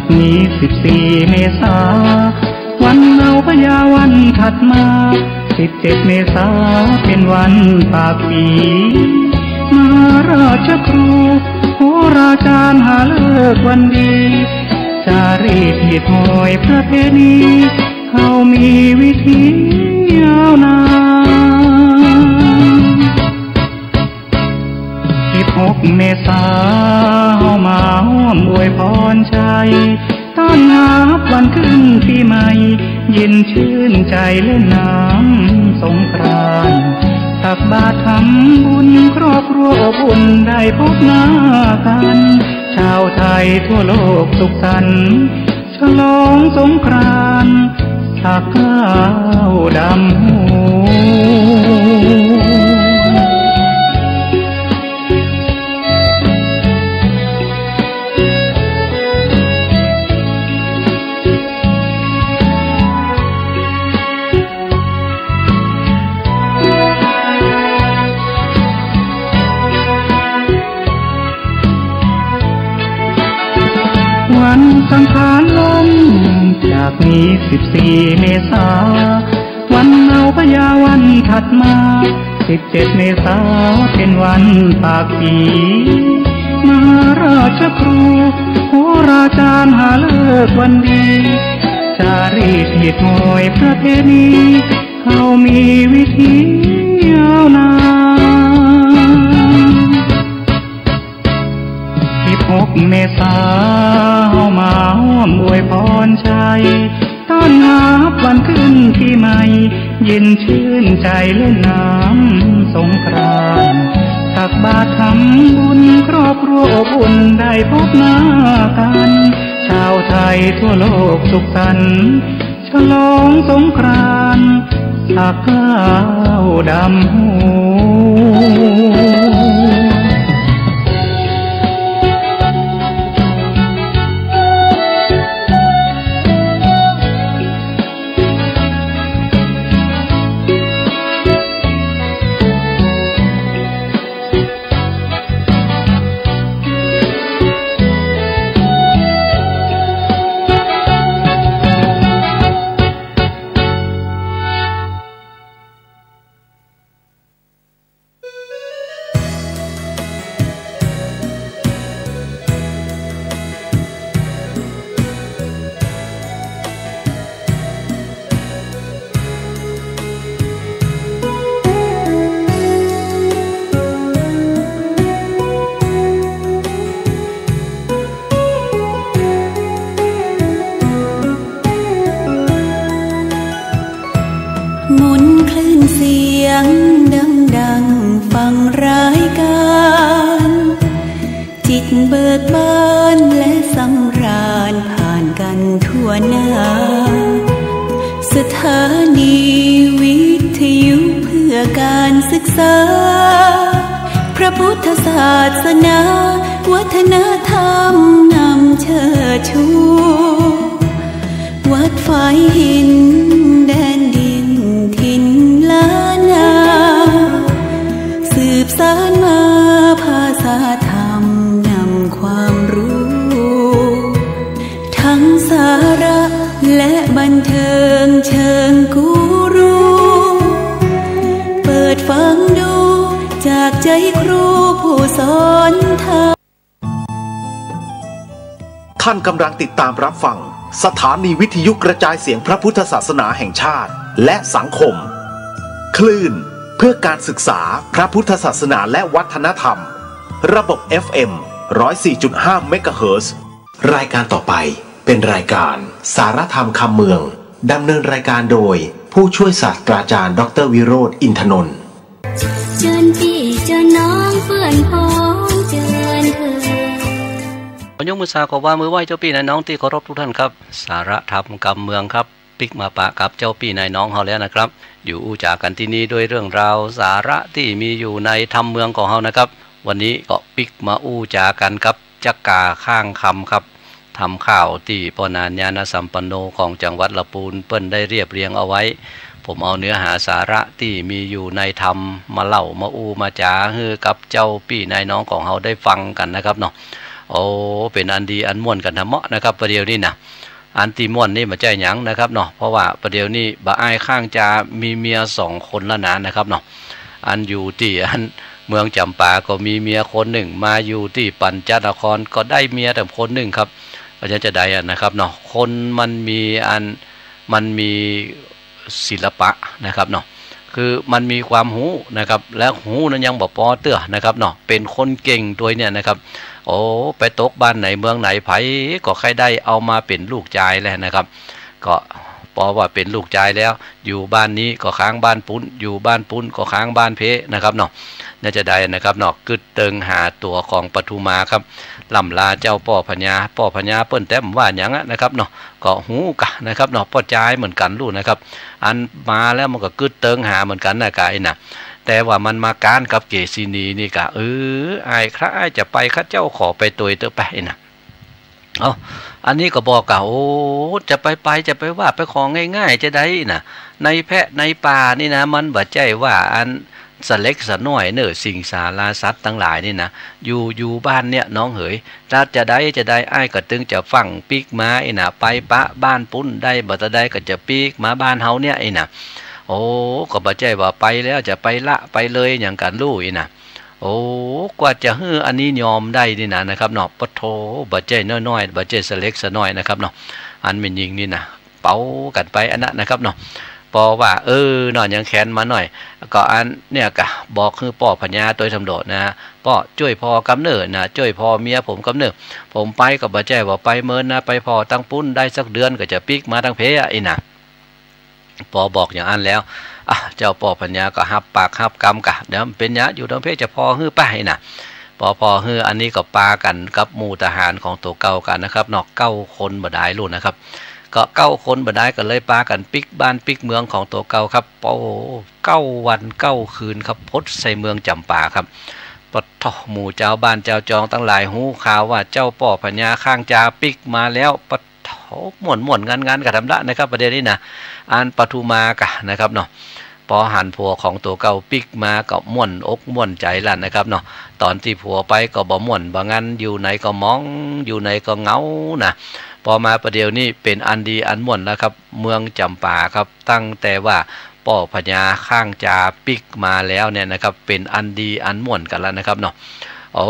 จากนี้14 เมษาวันเอาพยาวันถัดมา17 เมษาเป็นวันปากปีมาราชครูโหราจารย์หาเลิกวันดีจารีตหีดหอยประเพณีเขามีวิธียาวนาน16 เมษาเฮามาร่วมอวยพรใจต้อนรับวันขึ้นปีใหม่เย็นชื่นใจเล่นน้ำสงกรานต์ตักบาตรทำบุญครอบครัวอบอุ่นได้พบหน้ากันชาวไทยทั่วโลกสุขสันต์ฉลองสงกรานต์สักข้าวดำหัววันสังขารล้มจากนี้14 เมษาวันเอาพยาวันถัดมา17 เมษาเป็นวันปากปีมหาราชครูโหราจารย์หาเลิกวันดีจารีตหีดหอยประเพณีเขามีวิธียาวนาน16 เมษาเฮามาร่วมอวยพรใจต้อนรับวันขึ้นปีใหม่เย็นชื่นใจเล่นน้ำสงกรานต์ตักบาตรทำบุญครอบครัวอบอุ่นได้พบหน้ากันชาวไทยทั่วโลกสุขสันต์ฉลองสงกรานต์สักข้าวดำหัวเบิกบานและสำราญผ่านกันทั่วหน้าสถานีวิทยุเพื่อการศึกษาพระพุทธศาสนาวัฒนธรรมนำเชิดชูวัดฝ่ายหินแดนดินถิ่นล้านนาสืบสานมาภาษาธรรมความรู้ทั้งสาระและบันเทิงเชิงกูรูเปิดฟังดูจากใจครูผู้สอนธรรมท่านกำลังติดตามรับฟังสถานีวิทยุกระจายเสียงพระพุทธศาสนาแห่งชาติและสังคมคลื่นเพื่อการศึกษาพระพุทธศาสนาและวัฒนธรรมระบบ FM 104.5 เมกะเฮิรตซ์ รายการต่อไปเป็นรายการสารธรรมคำเมืองดำเนินรายการโดยผู้ช่วยศาสตราจารย์ดร.วิโรจน์อินทนนท์เชิญพี่เชิญน้องเพื่อนพ้องเชิญเธอยกมือสาขอว่ามือไหว้เจ้าพี่นายน้องที่เคารพทุกท่านครับสารธรรมคำเมืองครับปิกมาปะกับเจ้าพี่นายน้องเขาแล้วนะครับอยู่อู้จากกันที่นี้ด้วยเรื่องราวสาระที่มีอยู่ในธรรมเมืองของเขานะครับวันนี้ก็ปิกมาอู้จากันครับจักกาข้างคำครับทำข่าวที่ปนานญาณสัมปันโนของจังหวัดลำพูนเปิ้นได้เรียบเรียงเอาไว้ผมเอาเนื้อหาสาระที่มีอยู่ในธรรมมาเล่ามาอู้มาจาให้กับเจ้าพี่นายน้องของเขาได้ฟังกันนะครับเนาะ โอ้เป็นอันดีอันม่วนกันทำเหมาะนะครับประเดี๋ยวนี้นะอันตีม่วนนี่มาใจหยังนะครับเนาะเพราะว่าประเดี๋ยวนี้บ่อ้ายข้างจะมีเมีย2 คนแล้วนะนะครับเนาะอันอยู่ที่อันเมืองจำปาก็มีเมียคนหนึ่งมาอยู่ที่ปัญจนครก็ได้เมียแต่คนหนึ่งครับเพราะฉะนั้นจะได้นะครับเนาะคนมันมีศิลปะนะครับเนาะคือมันมีความหูนะครับและหูนั้นยังบ่พอเตื้อนะครับเนาะเป็นคนเก่งตัวเนี่ยนะครับโอ้ไปตกบ้านไหนเมืองไหนไผก็ใครได้เอามาเป็นลูกชายแล้วนะครับก็พอว่าเป็นลูกชายแล้วอยู่บ้านนี้ก็ค้างบ้านปุ้นอยู่บ้านปุ้นก็ค้างบ้านเพนะครับเนาะน่าจะได้นะครับเนาะกึดเติงหาตัวของปทุมาครับล่ำลาเจ้าพ่อพญาเปิ้นแต้มว่าอย่างนะครับเนาะก็หูกะนะครับเนาะพ่อจายเหมือนกันลูกนะครับอันมาแล้วมันก็กึดเติงหาเหมือนกันนะกายนะแต่ว่ามันมาการกับเกษินีนี่กะไอ้คล้ายจะไปข้าเจ้าขอไปตัวเตอไปนะอันนี้ก็บอกกะโอ้จะไปว่าไปของง่ายๆจะได้นะในแพะในป่านี่นะมันบ่ใจว่าอันสเล็กสน้อยเนอสิ่งสาราสัตว์ทั้งหลายนี่นะอยู่บ้านเนี่ยน้องเหยถ้าจะได้อ้ายก็ตึงจะฟังปีกมาไอ้น่ะไปปะบ้านปุ้นได้บ่ตะได้ก็จะปีกมาบ้านเฮาเนี่ยไอ้น่ะโอ้ก็บ่ใจว่าไปแล้วจะไปละไปเลยอย่างกันรู้ไอ้น่ะโอ้กว่าจะฮื้ออันนี้ยอมได้นี่นะครับเนาะปะโถบ่ใจน้อยๆบ่ใจสเล็กสน้อยนะครับเนาะอันเป็นยิงนี่นะเป๋ากันไปอันนั้นนะครับเนาะพอว่าหน่อยยังแขนมาหน่อยก็อันเนี่ยกะบอกคือป่อพญาตัวสำโดดนะป่อช่วยพอกำเนิดนะช่วยพอเมียผมกำเนิดผมไปกับบ่แจ้ว่าไปเมินนะไปพอตั้งปุ้นได้สักเดือนก็จะปิกมาตั้งเพะไอ้น่ะพอบอกอย่างอันแล้วเจ้าป่อพญาก็ฮับปากฮับกำกะเดี๋ยวเป็นยะอยู่ตั้งเพะจะพอฮื้อป้าไอ้น่ะพอฮื้ออันนี้ก็ปากันกับหมู่ทหารของตัวเก่ากันนะครับนอก9 คนบ่ได้รุ่นนะครับก็9 คนบ่ได้ก็เลยปากันปิกบ้านปิกเมืองของตัวเก่าครับโอ้9 วัน 9 คืนครับพดใส่เมืองจำปาครับปะทอหมู่เจ้าบ้านเจ้าจองตั้งหลายหูข่าวว่าเจ้าป่อพญาข้างจาปิกมาแล้วปะทอม่วนงานกับทำละนะครับประเด็นนี้นะอันปทุมากะนะครับเนาะพอหันผัวของตัวเก่าปิกมาก็ม่วนอกม่วนใจลั่นนะครับเนาะตอนที่ผัวไปก็บ่ม่วนบ่งั้นอยู่ไหนก็มองอยู่ไหนก็เงานะพอมาประเดี๋ยวนี้เป็นอันดีอันม่วนแล้วครับเมืองจำปาครับตั้งแต่ว่าป่อพญาข้างจาปิกมาแล้วเนี่ยนะครับเป็นอันดีอันม่วนกันแล้วนะครับเนาะโอ้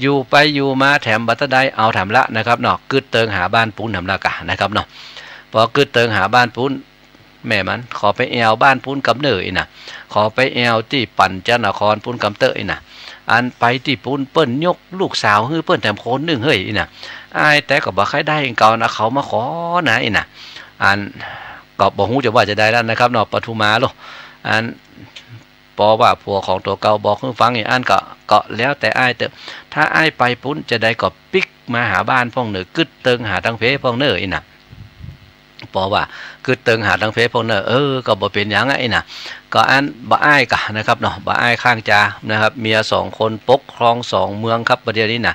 อยู่ไปอยู่มาแถมบัตรได้เอาแถมละนะครับเนาะกึดเติงหาบ้านปุ้นทำละกะนะครับเนาะพอกึดเติงหาบ้านปุ้นแม่มันขอไปแอวบ้านปุ้นกำเนิดนะขอไปแอวที่ปัญจนครปุ้นกำเตยนะอันไปที่ปุ้นเปิ้นยกลูกสาวฮื้อเปิ้นแถมคนหนึ่งเฮ้ยนะแต่ก็บ่ใครได้เก่านะเขามาขอนะไอ้น่ะอันก็บ่ฮู้จะว่าจะได้แล้วนะครับเนาะปทุมาโลอันพอว่าผัวของตัวเก่าบอกให้ฟังอย่างอันก็แล้วแต่อ้ายเถอะถ้าอ้ายไปปุ้นจะได้ก็ปิกมาหาบ้านพ่องเหนือกึดเติงหาทางเพพ่องเหนือไอ้น่ะพอว่าคือเติงหาทางเพพวกเนอก็บ่เป็นอย่างไอ้น่ะก็อันบ่อ้ายกะนะครับเนาะบ่อ้ายข้างจานะครับเมีย2 คนปกครอง2 เมืองครับประเดี๋ยวนี้น่ะ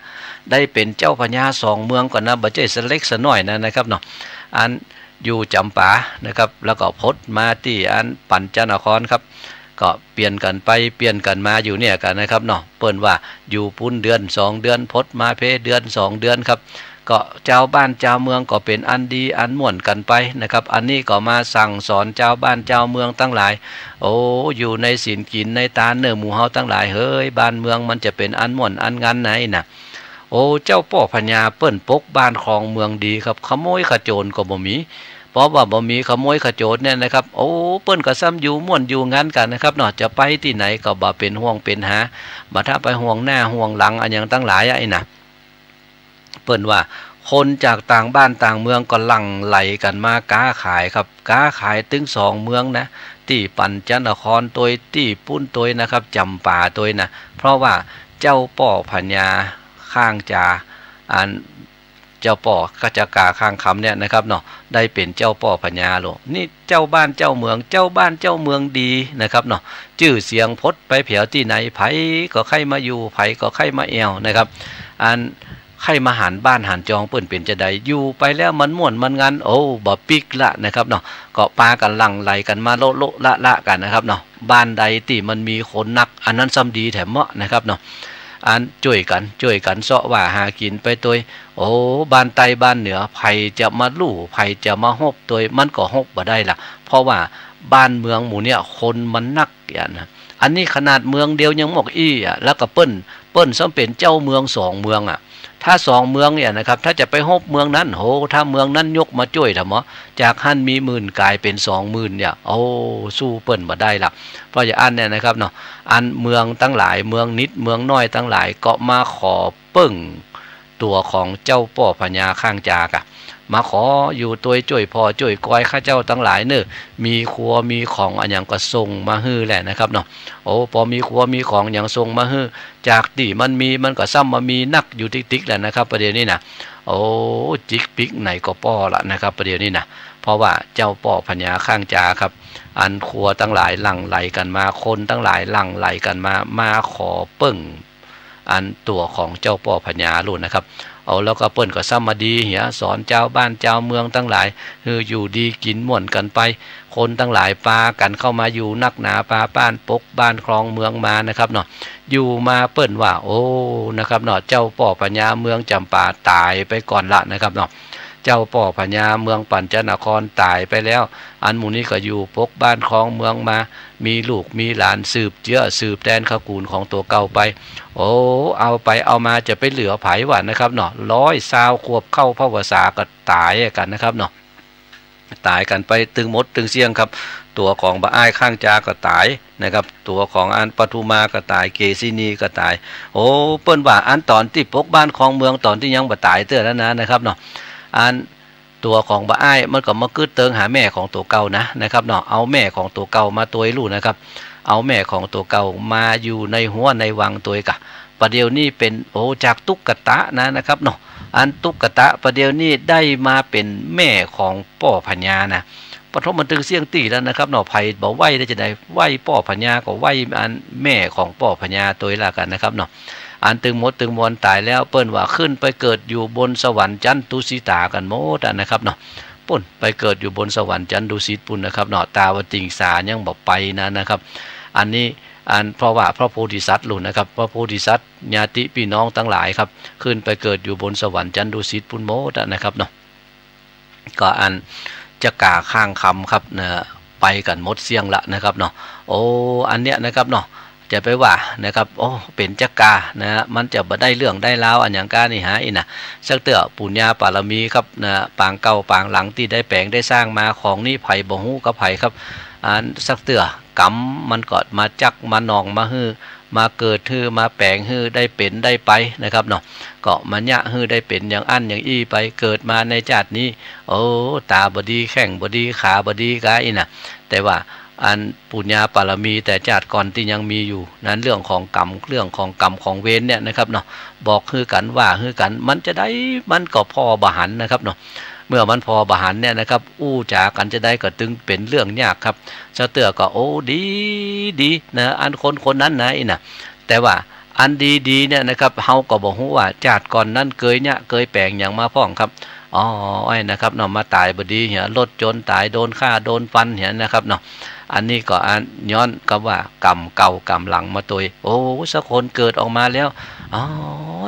ได้เป็นเจ้าพญา2 เมืองก่อนนะบ่ใช่สเล็กสน้อยนะครับเนาะอันอยู่จำปานะครับแล้วก็พดมาที่อันปัญจนครครับก็เปลี่ยนกันไปเปลี่ยนกันมาอยู่เนี่ยกันนะครับเนาะเปิ้นว่าอยู่ปุ้นเดือน2 เดือนพดมาเพเดือน2 เดือนครับก็เจ้าบ้านเจ้าเมืองก็เป็นอันดีอันม่วนกันไปนะครับอันนี้ก็มาสั่งสอนเจ้าบ้านเจ้าเมืองตั้งหลายโอ้อยู่ในศีลกินในตาเนื้อหมู่เฮาตั้งหลายเฮ้ยบ้านเมืองมันจะเป็นอันม่วนอันงานไหนน่ะโอ้เจ้าป่อพญาเปิ้นปกบ้านครองเมืองดีครับขโมยขโจรก็บ่มีเพราะว่าบ่มีขโมยขโจรเนี่ยนะครับโอ้เปิ้นก็ซ้ำอยู่ม่วนอยู่งานกันนะครับเนาะจะไปที่ไหนก็บ่เป็นห่วงเป็นหาบ่ถ้าไปห่วงหน้าห่วงหลังอันหยังตั้งหลายไอ้น่ะเปิ้นว่าคนจากต่างบ้านต่างเมืองก็หลั่งไหลกันมาค้าขายครับค้าขายถึง2 เมืองนะที่ปัญจนครตัวที่ปุ้นตัวนะครับจำปาตัวนะเพราะว่าเจ้าป่อพญาข้างจาอันเจ้าป่อขจกาข้างคำเนี่ยนะครับเนาะได้เป็นเจ้าป่อพญาโลนี่เจ้าบ้านเจ้าเมืองเจ้าบ้านเจ้าเมืองดีนะครับเนาะชื่อเสียงพดไปแผ่วที่ไหนไผก็ใครมาอยู่ไผก็ใครมาแอวนะครับอันใครมาหันบ้านหันจองเปิ้นเป็นจะได้อยู่ไปแล้วมันม่วนมันงานโอ้บ่ปิกละนะครับเนาะก็ปากันหลั่งไหลกันมาโลละกันนะครับเนาะบ้านใดที่มันมีคนนักอันนั้นซ้ำดีแถมเหมาะนะครับเนาะ อันช่วยกันเสาะว่าหากินไปตัวโอ้บ้านใต้บ้านเหนือไผจะมาลู่ไผจะมาฮบตัวมันก็ฮบบ่ได้ล่ะเพราะว่าบ้านเมืองหมู่เนี่ยคนมันนักอย่างนะอันนี้ขนาดเมืองเดียวยังหมกอี้อ่ะแล้วก็เปิ้นซ้ำเป็นเจ้าเมือง2 เมืองอ่ะถ้า2 เมืองเนี่ยนะครับถ้าจะไปฮบเมืองนั้นโหถ้าเมืองนั้นยกมาช่วยทำหมอจากหั่นมี10,000กลายเป็น20,000เนี่ยโอ้สู้เปิ้นบ่ได้ล่ะเพราะอย่างอันเนี่ยนะครับเนาะอันเมืองตั้งหลายเมืองนิดเมืองน้อยตั้งหลายก็มาขอเปิ้งตัวของเจ้าป่อพญาข้างจากะมาขออยู่ตัวช่วยพ่อช่วยก้อยข้าเจ้าทั้งหลายเนอะมีครัวมีของอันอย่างก็ส่งมาฮื้อแหละนะครับเนาะโอ้พอมีครัวมีของอย่างส่งมาฮื้อจากที่มันก็ซ้ำมามีนักอยู่ติ๊กๆแหละนะครับประเดี๋ยวนี้นะโอ้จิกปิกไหนก็ป้อละนะครับประเดี๋ยวนี้นะเพราะว่าเจ้าป่อพญาข้างจาครับอันครัวทั้งหลายหลั่งไหลกันมาคนทั้งหลายหลั่งไหลกันมาขอเปิ้งอันตัวของเจ้าป่อพญาลุ่นนะครับเอาแล้วก็เปิ้นก็ซ้ำมาดีเหียสอนเจ้าบ้านเจ้าเมืองทั้งหลายคืออยู่ดีกินม่วนกันไปคนทั้งหลายปากันเข้ามาอยู่นักหนาปาบ้านปกบ้านคลองเมืองมานะครับเนาะอยู่มาเปิ้นว่าโอ้นะครับเนาะเจ้าป่อพญาเมืองจำปาตายไปก่อนละนะครับเนาะเจ้าป่อพญาเมืองปัญจนครตายไปแล้วอันหมู่นี้ก็อยู่ปกบ้านคลองเมืองมามีลูกมีหลานสืบเจื้อสืบแดนขกูลของตัวเก่าไปโอ้เอาไปเอามาจะไปเหลือไผวะนะครับเนาะ120 ขวบเข้าพระวสาก็ตายกันนะครับเนาะตายกันไปตึงมดตึงเสียงครับตัวของบะอ้ายข้างจาก็ตายนะครับตัวของอันปทุมาก็ตายเกษินีก็ตายโอ้เปิ้นว่าอันตอนที่ปกบ้านคลองเมืองตอนที่ยังบ่ตายเตื้อแล้วนะครับเนาะอันตัวของบะอ้ายมันก็มากึดเติงหาแม่ของตัวเก่านะครับเนาะเอาแม่ของตัวเก่ามาตัวให้ลูกนะครับเอาแม่ของตัวเก่ามาอยู่ในหัวในวังตัวกะประเดี๋ยวนี้เป็นโอ้จากตุ๊กตะนะครับเนาะอันตุ๊กตะประเดี๋ยวนี้ได้มาเป็นแม่ของป่อพญานะปฐมมันตึงเสียงตีแล้วนะครับเนาะไผบอกไหวได้จะได้ไหวป่อพญาก็ไหวอันแม่ของป่อพญาตัวละกันนะครับเนาะอันตึงมดตึงมวลตายแล้วเปิ้นว่าขึ้นไปเกิดอยู่บนสวรรค์จันตุสิตากันหมดนะครับเนาะปุ่นไปเกิดอยู่บนสวรรค์จันตุสิตปุ่นนะครับเนาะตาวติงสายังบอกไปนะครับอันนี้อันเพราะว่าพระโพธิสัตว์หลุนนะครับพระโพธิสัตว์ญาติพี่น้องทั้งหลายครับขึ้นไปเกิดอยู่บนสวรรค์จันตุสิตปุ่นหมดนะครับเนาะก็อันจะกาข้างคำครับนะไปกันหมดเสียงละนะครับเนาะโอ้อันเนี้ยนะครับเนาะจะไปว่านะครับโอ้เป็นจักกานะมันจะบ่ได้เรื่องได้ราวอันอย่างกานี่หาอีน่ะสักเตื้อปุญญาบารมีครับนะปางเก่าปางหลังที่ได้แปลงได้สร้างมาของนี่ไผบ่ฮู้กับไผครับอันสักเตื้อกรรมมันก็มาจักมาหนองมาฮื้อมาเกิดฮื้อมาแปลงฮื้อได้เป็นได้ไปนะครับเนาะก็มันยะฮื้อได้เป็นอย่างอันอย่างอี้ไปเกิดมาในชาตินี้โอ้ตาบ่ดีแข้งบ่ดีขาบ่ดีกาอีน่ะแต่ว่าอันปุญญาปารมีแต่ชาติก่อนที่ยังมีอยู่นั้นเรื่องของกรรมเรื่องของกรรมของเวรเนี่ยนะครับเนาะบอกฮื้อกันว่าฮื้อกันมันจะได้มันก็พอบหันนะครับเนาะเมื่อมันพอบหันเนี่ยนะครับอู้จากันจะได้ก็ตึงเป็นเรื่องยากครับเจ้าเตื้อก็โอ้ดีนะอันคนนั้นนะอีน่ะแต่ว่าอันดีเนี่ยนะครับเฮาก็บ่ฮู้ว่าชาติก่อนนั้นเคยแปลงอย่างมาพ้องครับอ๋อไอ้นะครับเนาะมาตายบ่ดีเหี้ยรถจนตายโดนฆ่าโดนฟันเหี้ยนะครับเนาะอันนี้ก็อันย้อนกับว่ากรรมเก่ากรรมหลังมาตัวโอ้สักคนเกิดออกมาแล้วอ๋อ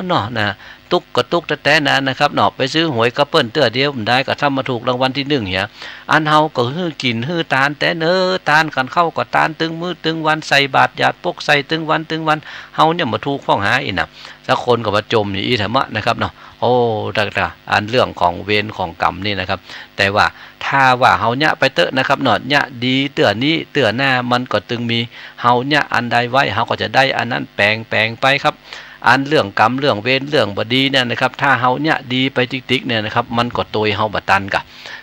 เนาะนะตุกก็ตุกแต่นะครับเนาะไปซื้อหวยกระเปิ้นเตื้อเดียวมันได้ก็ทำมาถูกรางวัลที่1เหี้ยอันเฮาก็ฮื้อกินฮื้อตานแต่ตานกันเข้าก็ตานตึงมือตึงวันใส่บาตรหยาดปกใส่ตึงวันเฮาเนี่ยมาถูกข้องหาอีน่ะสักคนก็มาจมนี่อีธรรมะนะครับเนาะโอ้ต่างๆอันเรื่องของเวรของกรรมนี่นะครับแต่ว่าถ้าว่าเฮาเนี่ยไปเตอะนะครับเนาะเนี่ยดีเตื้อนี้เตื้อหน้ามันก็ตึงมีเฮาเนี่ยอันใดไว้เฮาก็จะได้อันนั้นแปลงไปครับอันเรื่องกรรมเรื่องเวรเรื่องบดีเนี่ยนะครับถ้าเฮาเนี่ยดีไปติ๊กๆเนี่ยนะครับมันก็ตัวเฮาบ่ตันกะ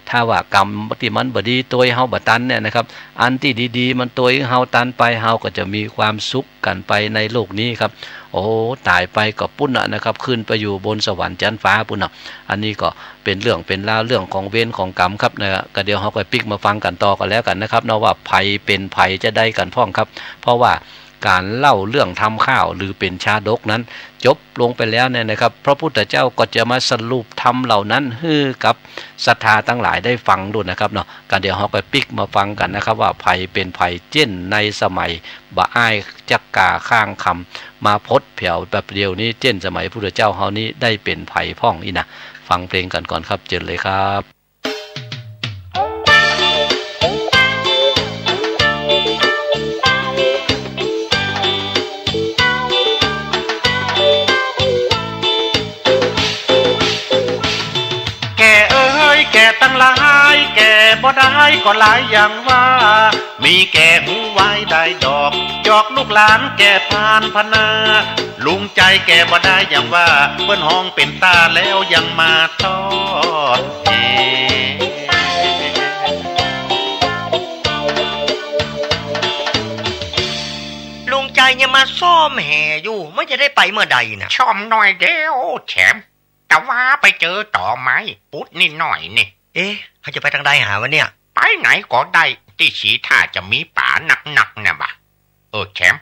ถ้าว่ากรรมที่มันบดีตัวเฮาบ่ตันเนี่ยนะครับอันที่ดีๆมันตัวเฮาตันไปเฮาก็จะมีความสุขกันไปในโลกนี้ครับโอ้ตายไปก็ปุ้นนะครับขึ้นไปอยู่บนสวรรค์ชั้นฟ้าปุ้นอันนี้ก็เป็นเรื่องเป็นราวเรื่องของเวรของกรรมครับนะก็เดี๋ยวเฮาก็ปิกมาฟังกันต่อกันแล้วกันนะครับเนาะว่าภัยเป็นภัยจะได้กันพ้องครับเพราะว่า การเล่าเรื่องทำข้าวหรือเป็นชาดกนั้นจบลงไปแล้วเนี่ยนะครับพระพุทธเจ้าก็จะมาสรุปธรรมเหล่านั้นให้กับศรัทธาทั้งหลายได้ฟังด้วยนะครับเนาะการเดี๋ยวเราก็ปิกมาฟังกันนะครับว่าไผเป็นไผเจ้นในสมัยบ่อ้ายจักกาข้างคำมาพดเผียวแบบเดียวนี้เจ้นสมัยพุทธเจ้าเฮานี้ได้เป็นไผพ่องอีนะฟังเพลงกันก่อนครับเจริญเลยครับตั้งหลายแก่บ่ได้ก็หลายอย่างว่ามีแก่หูไว้ได้ดอกจอกลูกหลานแก่พานพนาลุงใจแก่บ่ได้อย่างว่าเปิ้นห้องเป็นตาแล้วยังมาทอดลุงใจยังมาซ่อมแห่อยู่ไม่จะได้ไปเมื่อใดนะชอมหน่อยเดียวแฉมแต่ว่าไปเจอต่อไม้ปุ๊ดนิดหน่อยนี่เอ๊ะเขาจะไปทางใดหาวะเนี่ยไปไหนก็ได้ที่สีท่าจะมีป่าหนักๆนะบ่ะแชมป์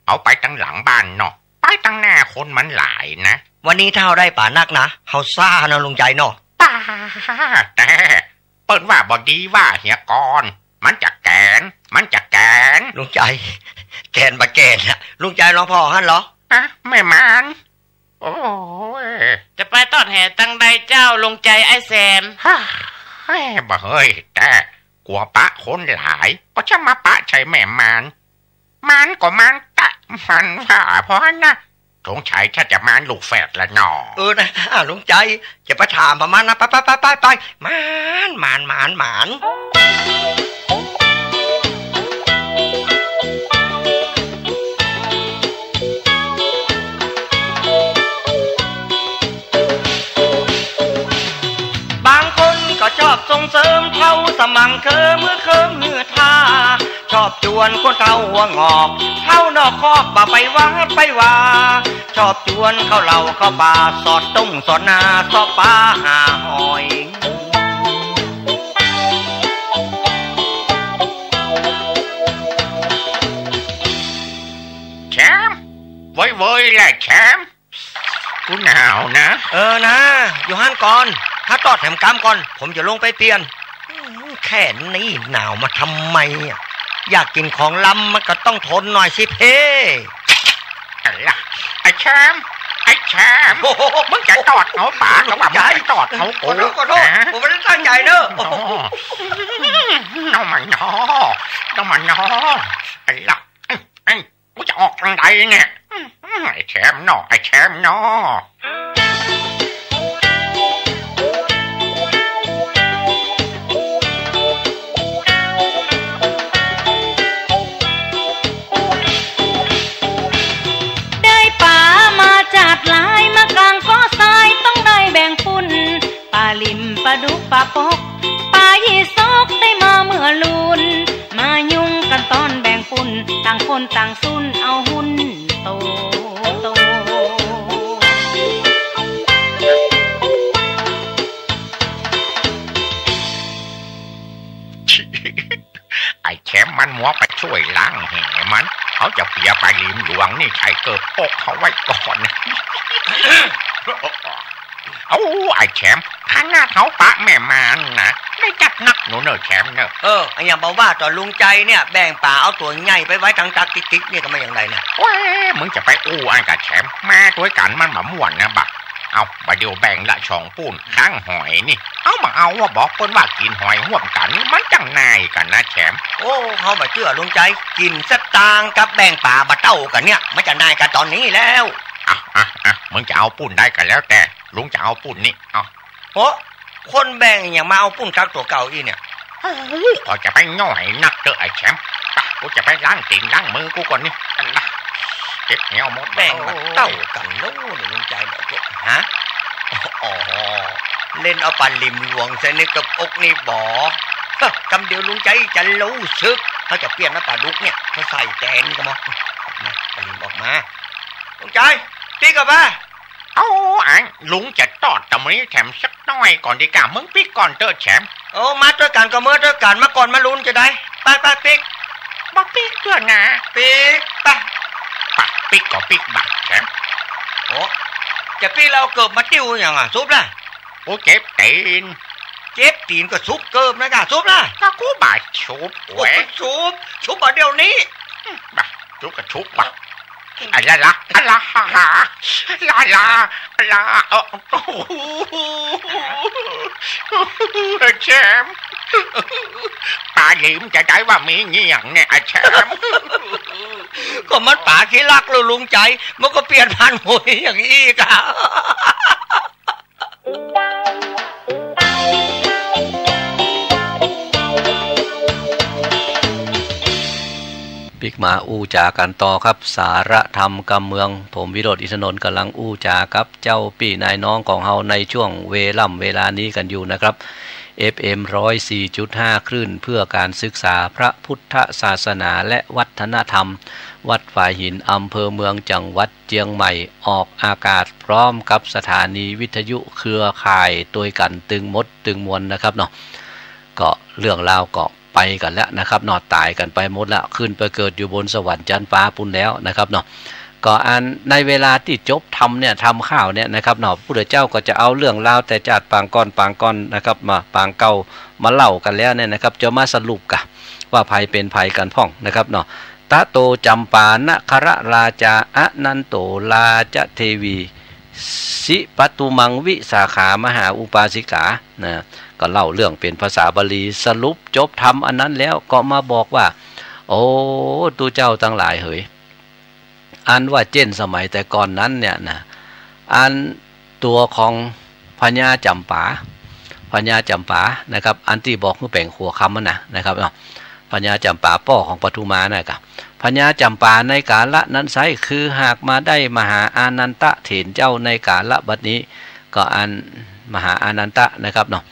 เอาไปตั้งหลังบ้านเนาะไปตั้งหน้าคนมันหลายนะวันนี้ถ้าเราได้ป่านักนะเขาซ่านะลุงใจเนาะป่าแต่เปิ้นว่าบ่ดีว่าเฮียก่อนมันจะแกนลุงใจแกนบ่แกนนะลุงใจรอพ่อฮั่นเหรอไม่มันโอ้ยจะไปต้อนแห่ตั้งใดเจ้าลงใจไอ้แซมบ่เฮ้ยแต่กลัวปะคนหลายก็จะมาปะใช่แม่มันก็มันตะมันว่าเพราะนะสงสัยถ้าจะมันลูกแฝดละหนอนะลุงใจจะไปถามประมาณนะไปมันชอบส่งเสริมเท่าสมังเคิมเมื่อท่าชอบจวนคนเท่าหัวงอกเท่านอกคอกบ่ไปวัดไปว่าชอบจวนเข้าเหล่าเข้าป่าสอดตุ้งสอดนาสอดปลาหาหอยแชมป์เว้ยแหละแชมป์กูหนาวนะนะอยู่ฮั่นก่อนถ้าตอดแถมกำก่อนผมจะลงไปเปลี่ยนแค่นี้หนาวมาทำไมอยากกินของล้ำมันก็ต้องทนหน่อยสิเพ่ไอ้แชมป์มึงจะตอดเขาป่าหรือว่ามึงจะตอดเขากูก็โทษผมไม่ได้ตั้งใจเนอะน้องมันนอไอ้ละไอ้กูจะออกทางใดเนี่ยไอ้แชมป์นอลิมปลาดุกปลาปกปลายี่ซอกได้มาเมื่อลุนมายุ่งกันตอนแบ่งปุนต่างคนต่างซุนเอาหุ้นโตไอ้แชมป์มันมัวไปช่วยล้างแห่มันเขาจะเปียไปริมหลวงนี่ใครเกิดปกเขาไว้ก่อนไอ้แชมป์ข้างหน้าเขาปะแม่มันนะได้จัดนักหนูเนอะแชมป์เนอะไอ้อย่างบอกว่าต่อลุงใจเนี่ยแบ่งป่าเอาตัวใหญ่ไปไว้ทางจักติ๊กเนี่ยก็ไม่อย่างไรเนี่ยมึงจะไปอันกับแชมป์มาด้วยกันมันมาม่วนนะบักเอาไปเดี๋ยวแบ่งละช่องปูนข้างหอยนี่เอาว่าบอกเปิ้นว่ากินหอยห่วมกันมันจังนายกันนะแชมป์เขาบ่เชื่อลุงใจกินสตางกับแบ่งป่าบ่เต้ากันเนี่ยมันจะนายกันตอนนี้แล้วมึงจะเอาปุ้นได้กันแล้วแต่ลุงจะเอาปุ้นนี่คนแบ่งอย่างมาเอาปุ้นคักตัวเก่าอีเนี่ยก็จะไปง่อยนักเด้อไอ้แชมป์กูจะไปล้างตีนล้างมือกูก่อนนี่เจ็บเหี่ยวหมดแบ่งมาเต้ากันนู้นลุงใจเนี่ยฮะเล่นเอาปันริมหลวงใส่ในกับอกนี่บ่กำเดียวลุงใจจะรู้สึกเขาจะเปลี่ยนมาปลาดุกเนี่ยเขาใส่แกนกันมั้งปันริมออกมาลุงใจพี่กับป้าลุงจะตอดตะมื้อแถมสักน้อยก่อนดีกว่ามึงปิ๊กก่อนเตอแชมป์มาด้วยกันก็เมื่อด้วยกันมาก่อนมาลุ้นจะได้ไปปิ๊ก บ่ปิ๊กตัวนะปิ๊กปะปิ๊กก็ปิ๊กบักแฉโอ้จะพี่เราเกิดมาติ้วอย่างซุปล่ะโอ้เจ็บตีนก็ซุปเกิบนะกะซุปล่ะก็กูบาดชุบแหวชุบมาเดี๋ยวนี้บาชุบก็ชุบบักอะไรล่ะโอ้แชมป์ปาหิมจะได้ว่ามีเงี้ยงเนี่ยแชมป์ก็มันป่าขี้รักแล้วลุงใจมันก็เปลี่ยนพันธุ์หวยอย่างนี้กันปิกมาอู้จากันต่อครับสาระธรรมกำเมืองผมวิโรจน์อินทนนท์กำลังอู้จากับเจ้าพี่นายน้องของเฮาในช่วงเวลานี้กันอยู่นะครับ FM 104.5 คลื่นเพื่อการศึกษาพระพุทธศาสนาและวัฒนธรรมวัดฝายหินอำเภอเมืองจังหวัดเชียงใหม่ออกอากาศพร้อมกับสถานีวิทยุเครือข่ายโดยกันตึงมดตึงมวลนะครับเนาะก็เรื่องราวก็ไปกันแล้วนะครับนอดตายกันไปหมดละขึ้นไปเกิดอยู่บนสวรรค์จันทร์ฟ้าปุ่นแล้วนะครับเนาะก็อันในเวลาที่จบทำข้าวเนี่ยนะครับเนาะผู้เจ้าก็จะเอาเรื่องราวแต่จัดปางก้อนนะครับมาปางเก่ามาเล่ากันแล้วเนี่ยนะครับจะมาสรุปกันว่าภัยเป็นภัยกันพ่องนะครับเนาะตะโตจำปานครราชาอนันโตราชเทวีสิปตุมังวิสาขามหาอุปาสิกานะก็เล่าเรื่องเป็นภาษาบาลีสรุปจบทำอันนั้นแล้วก็มาบอกว่าโอ้ตูเจ้าทั้งหลายเฮ้ยอันว่าเจนสมัยแต่ก่อนนั้นเนี่ยนะอันตัวของพญาจำปานะครับอันที่บอกคือแป่งหัวคำมันนะครับเนาะพญาจำปาป้อของปทุมานะครับพญาจำปาในกาละนั้นไซคือหากมาได้มหาอานันตะเถรเจ้าในกาละบัดนี้ก็อันมหาอานันตะนะครับเนาะ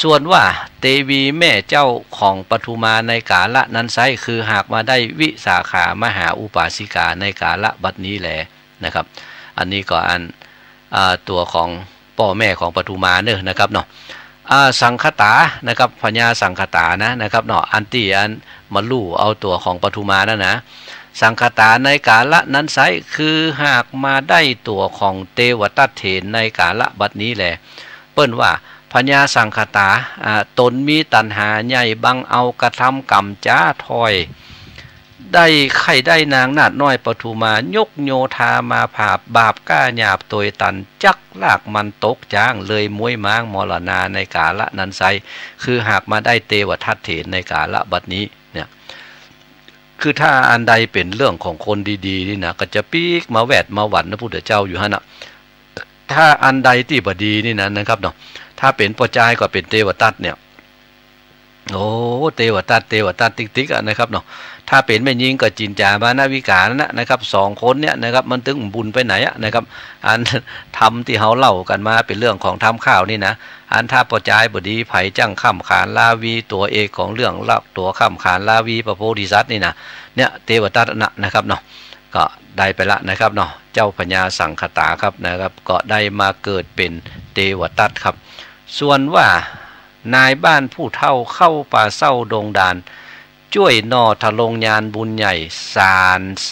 ส่วนว่าเตวีแม่เจ้าของปทุมาในกาละนั้นไซคือหากมาได้วิสาขามหาอุปาสิกาในกาละบัดนี้แหละนะครับอันนี้ก็อันตัวของพ่อแม่ของปทุมาเนอะนะครับเนาะสังคตานะครับพญาสังคตานะครับเนาะอันที่อันมาลู่เอาตัวของปทุมานะสังคตาในกาละนั้นไซคือหากมาได้ตัวของเทวทัตเถรในกาละบัดนี้แหละเปิ้นว่าพญาสังคตาตนมีตัณหาใหญ่บังเอากระทำกรรมจ้าถอยได้ไข่ได้นางนาดน้อยปทุมายกโยธามาผาบบาปก้าหยาบตัวตันจักลากมันตกจ้างเลยมวยม้างมรณาในกาละนั้นไซคือหากมาได้เทวทัตเถรในกาละบัดนี้เนี่ยคือถ้าอันใดเป็นเรื่องของคนดีๆนี่นะก็จะปีกมาแวดมาหวันนะพุทธเจ้าอยู่ฮะนะถ้าอันใดที่บดีนี่นะครับเนาะถ้าเป็นปจายก็เป็นเทวทัตเนี่ยโอ้เทวทัตติ๊กนะครับเนาะถ้าเป็นแม่ยิงก็จินจาบานาวิกานะครับสองคนเนี่ยนะครับมันถึงบุญไปไหนนะครับอันทำที่เขาเล่ากันมาเป็นเรื่องของทำข้าวนี่นะอันถ้าปจายบดีไผ่จังข้ามขานลาวีตัวเอกของเรื่องเล่าตัวข้ามขานลาวีพระโพธิสัตว์นี่นะเนี่ยเทวทัตนะครับเนาะก็ได้ไปละนะครับเนาะเจ้าพญาสังคตาครับนะครับก็ได้มาเกิดเป็นเทวทัตครับส่วนว่านายบ้านผู้เฒ่าเข้าป่าเศร้าดงดานช่วยนอทะลงยานบุญใหญ่สารใ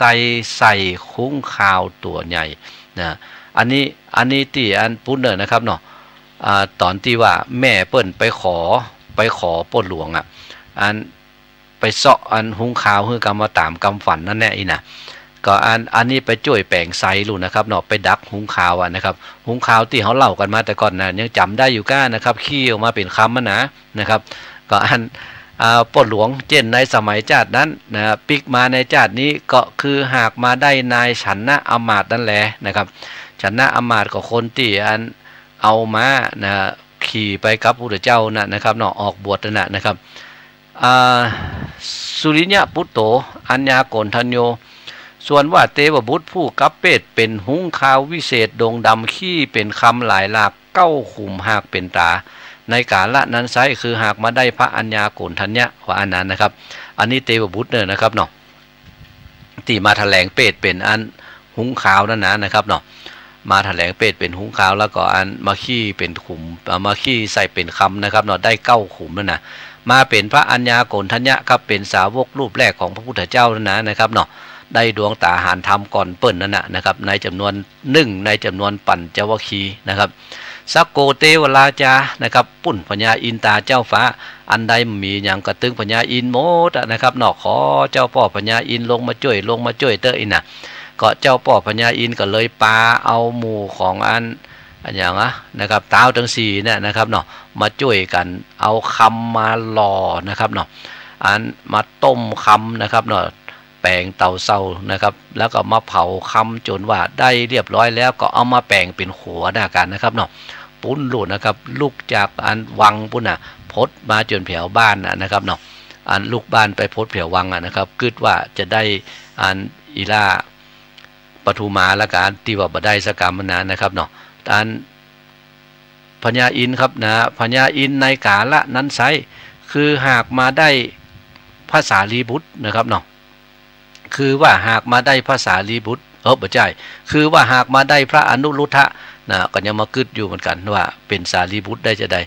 ส่คุ้งข่าวตัวใหญ่นะอันนี้ที่อันปุ้นเนอนะครับเนาะตอนที่ว่าแม่เปิ้นไปขอปนหลวงอันไปเสาะอันหุงข่าวคือกรรมตามกำฝันนั่นแน่อีนะก็อันนี้ไปช่วยแปลงไซลูนะครับเนาะไปดักหุงข่าวนะครับหุงข่าวที่เขาเล่ากันมาแต่ก่อนนะยังจำได้อยู่ก้านะครับขี้ออกมาเป็นคำนะครับก็ปนหลวงเจนในสมัยจาดนั้นนะปิกมาในจาดนี้ก็คือหากมาได้นายฉันนะอมาตย์นั่นแหละนะครับฉันนะอมาตย์ก็คนที่เอามานะขี่ไปกับพระพุทธเจ้านะครับเนาะออกบวชนะครับสุริยะปุตโตอัญญาโกณทัญโยส่วนว่าเทวบุตรผู้กัปเปตเป็นหุงข่าววิเศษดงดำขี้เป็นคำหลายหลากเก้าขุมหากเป็นตาในกาละนั้นไซคือหากมาได้พระอัญญาโกณทัญญะว่าอันนั้นนะครับอันนี้เทวบุตรเนี่ยนะครับเนาะที่มาแถลงเปตเป็นอันหุงข่าวนั่นนะครับเนาะ มาแถลงเป็ดเป็นหุงข้าวแล้วก็อันมาขี้เป็นขุมมาขี้ใส่เป็นคำนะครับเนาะได้9 ขุมนั่นนะมาเป็นพระอัญญาโกณทัญญะครับเป็นสาวกรูปแรกของพระพุทธเจ้านั่นนะครับเนาะได้ดวงตาหารธรรมก่อนเปิ้นนั่นนะครับในจำนวน1ในจำนวนปัญจวัคคีย์นะครับสักโกเตวราจานะครับปุ่นพญาอินตาเจ้าฟ้าอันใดมีอย่างกระตึงพญาอินโมดนะครับเนาะขอเจ้าพ่อพญาอินลงมาช่วยเตออินนะก็เจ้าพ่อพญาอินก็เลยปาเอาหมู่ของอันอย่างนะครับเท้าทั้ง4เนี่ยนะครับเนาะมาช่วยกันเอาคำมาหล่อนะครับเนาะอันมาต้มคำนะครับเนาะแปลงเต่าเศร้านะครับแล้วก็มาเผาคำจนว่าได้เรียบร้อยแล้วก็เอามาแปลงเป็นหัวหน้ากันนะครับเนาะปุ้นหลุดนะครับลูกจากอันวังปุ้นพดมาจนแถวบ้านนะครับเนาะอันลูกบ้านไปพดแถววังนะครับคิดว่าจะได้อันอีลาปทุมาละกันที่ว่าบ่ได้สกรรมนานนะครับเนาะอันพญาอินครับนะพญาอินในกาละนั้นไซคือหากมาได้ภาษาลีบุตรนะครับเนาะคือว่าหากมาได้ภาษาลีบุตรบ่ใช่คือว่าหากมาได้พระอนุรุทธะนะก็ยังมาคึดอยู่เหมือนกันว่าเป็นสารีบุตรได้จะได้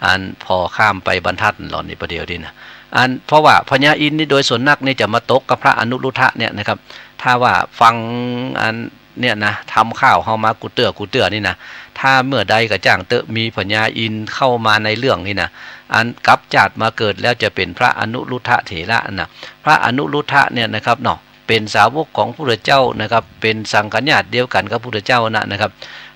อันพอข้ามไปบรรทัดหล่อนนี่ประเดี๋ยวดินะอันเพราะว่าพญาอินนี่โดยส่วนนักนี่จะมาตกกับพระอนุรุทธะเนี่ยนะครับถ้าว่าฟังอันเนี่ยนะทำข้าวเฮามากูเตื้อนี่นะถ้าเมื่อใดก็จ้างเตอะมีพญาอินเข้ามาในเรื่องนี่นะอันกับจัดมาเกิดแล้วจะเป็นพระอนุรุทธะเถระนะพระอนุรุทธะเนี่ยนะครับเนาะเป็นสาวกของพระพุทธเจ้านะครับเป็นสังฆญาติเดียวกันกับพระพุทธเจ้านะครับ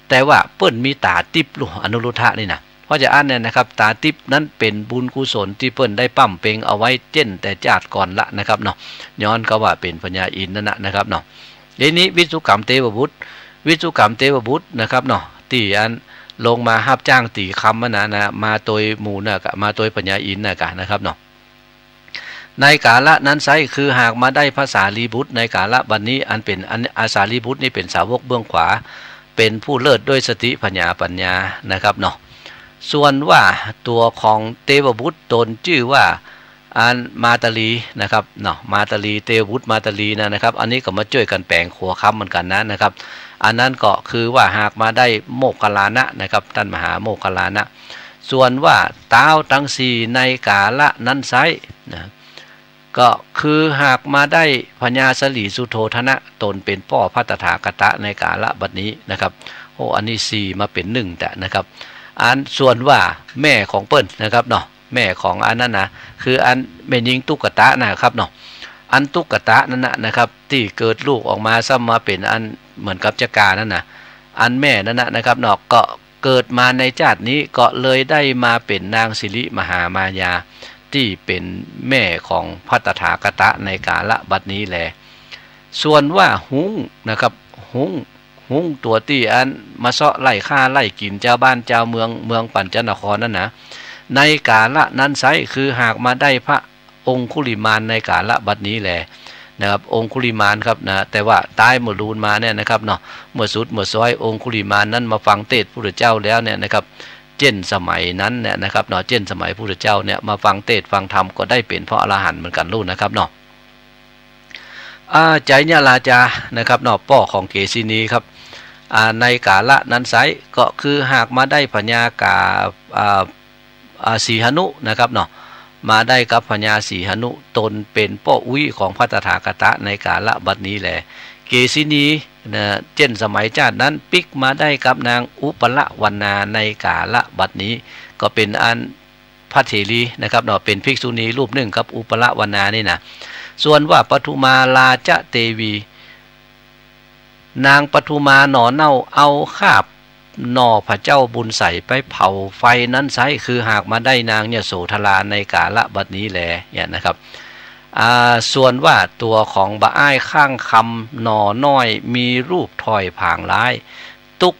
แต่ว่าเปิ้นมีตาติบลูกอนุรุทธะนี่นะเพราะจะอ่านเนี่ยนะครับตาติบนั้นเป็นบุญกุศลที่เปิ้นได้ปั้มเปงเอาไว้เจ้นแต่จาดก่อนละนะครับเนาะย้อนก็ว่าเป็นพญาอินนั่นนะครับเนาะทีนี้วิสุกรรมเทวบุตรนะครับเนาะที่อันลงมาฮับจ้างตีคำนะมาโดยหมู่นะกะมาโดยพญาอินนะครับเนาะในกาละนั้นไซคือหากมาได้ภาษาลีบุตรในกาละบัดนี้อันเป็นอาสาลีบุตรนี่เป็นสาวกเบื้องขวาเป็นผู้เลิศด้วยสติปัญญานะครับเนาะส่วนว่าตัวของเทวบุตรตนชื่อว่าอันมาตาลีนะครับเนาะมาตาลีเทวบุตรมาตาลีนะครับอันนี้ก็มาช่วยกันแปลงขัวคำเหมือนกันนะครับอันนั้นก็คือว่าหากมาได้โมคคัลลานะนะครับท่านมหาโมคคัลลานะส่วนว่าเท้าทั้ง4ในกาละนั้นไซนะก็คือหากมาได้พญาสลีสุโธธนะตนเป็นพ่อพระตถาคตในกาละบัดนี้นะครับอันนี้4มาเป็น1แต่นะครับอันส่วนว่าแม่ของเปิ้ลนะครับเนาะแม่ของอันนั้นนะคืออันแม่ยิงตุกตะนะครับเนาะอันตุกตะนั่นนะครับที่เกิดลูกออกมาซ้ำมาเป็นอันเหมือนกับจักรานั่นนะอันแม่นั่นนะครับเนาะก็เกิดมาในชาตินี้ก็เลยได้มาเป็นนางสิริมหามายาที่เป็นแม่ของพระตถาคตในกาละบัดนี้แหละส่วนว่าหุงนะครับหุงตัวที่อันมาเซาะไล่ฆ่าไล่กินเจ้าบ้านเจ้าเมืองปัญจนครนั่นนะในกาละนั้นไซคือหากมาได้พระองคุลิมานในกาละบัดนี้แหละนะครับองคุลิมานครับนะแต่ว่าตายหมดรูนมาเนี่ยนะครับเนาะเมื่อสุดเมื่อซอยองคุลิมานนั้นมาฟังเทศน์พระพุทธเจ้าแล้วเนี่ยนะครับเจนสมัยนั้นเนี่ยนะครับเนาะเจนสมัยพระพุทธเจ้าเนี่ยมาฟังเทศน์ฟังธรรมก็ได้เป็นพระอรหันต์เหมือนกันลูกนะครับเนาะใจเนี่ยราจานะครับเนาะพ่อของเกษินีครับในกาละนั้นไซก็คือหากมาได้พญากาสีหนุนะครับเนาะมาได้กับพญาสีหนุตนเป็นพ่ออุ้ยของพระตถาคตในกาละบัดนี้แหละเกษินีนะเจนสมัยชาตินั้นปิกมาได้กับนางอุปละวรรณาในกาละบัดนี้ก็เป็นอันพระเถรีนะครับเนาะเป็นภิกษุณีรูปหนึ่งกับอุปละวรรณานี่นะส่วนว่าปทุมาลาจะเตวีนางปทุมาหน่อเน่าเอาคาบหน่อพระเจ้าบุญใส่ไปเผาไฟนั้นไซคือหากมาได้นางเนี่ยโสธราในกาละบัดนี้แหละเนี่ยนะครับส่วนว่าตัวของบะอ้ายข้างคำหน่อน้อยมีรูปถอยผางร้ายตุก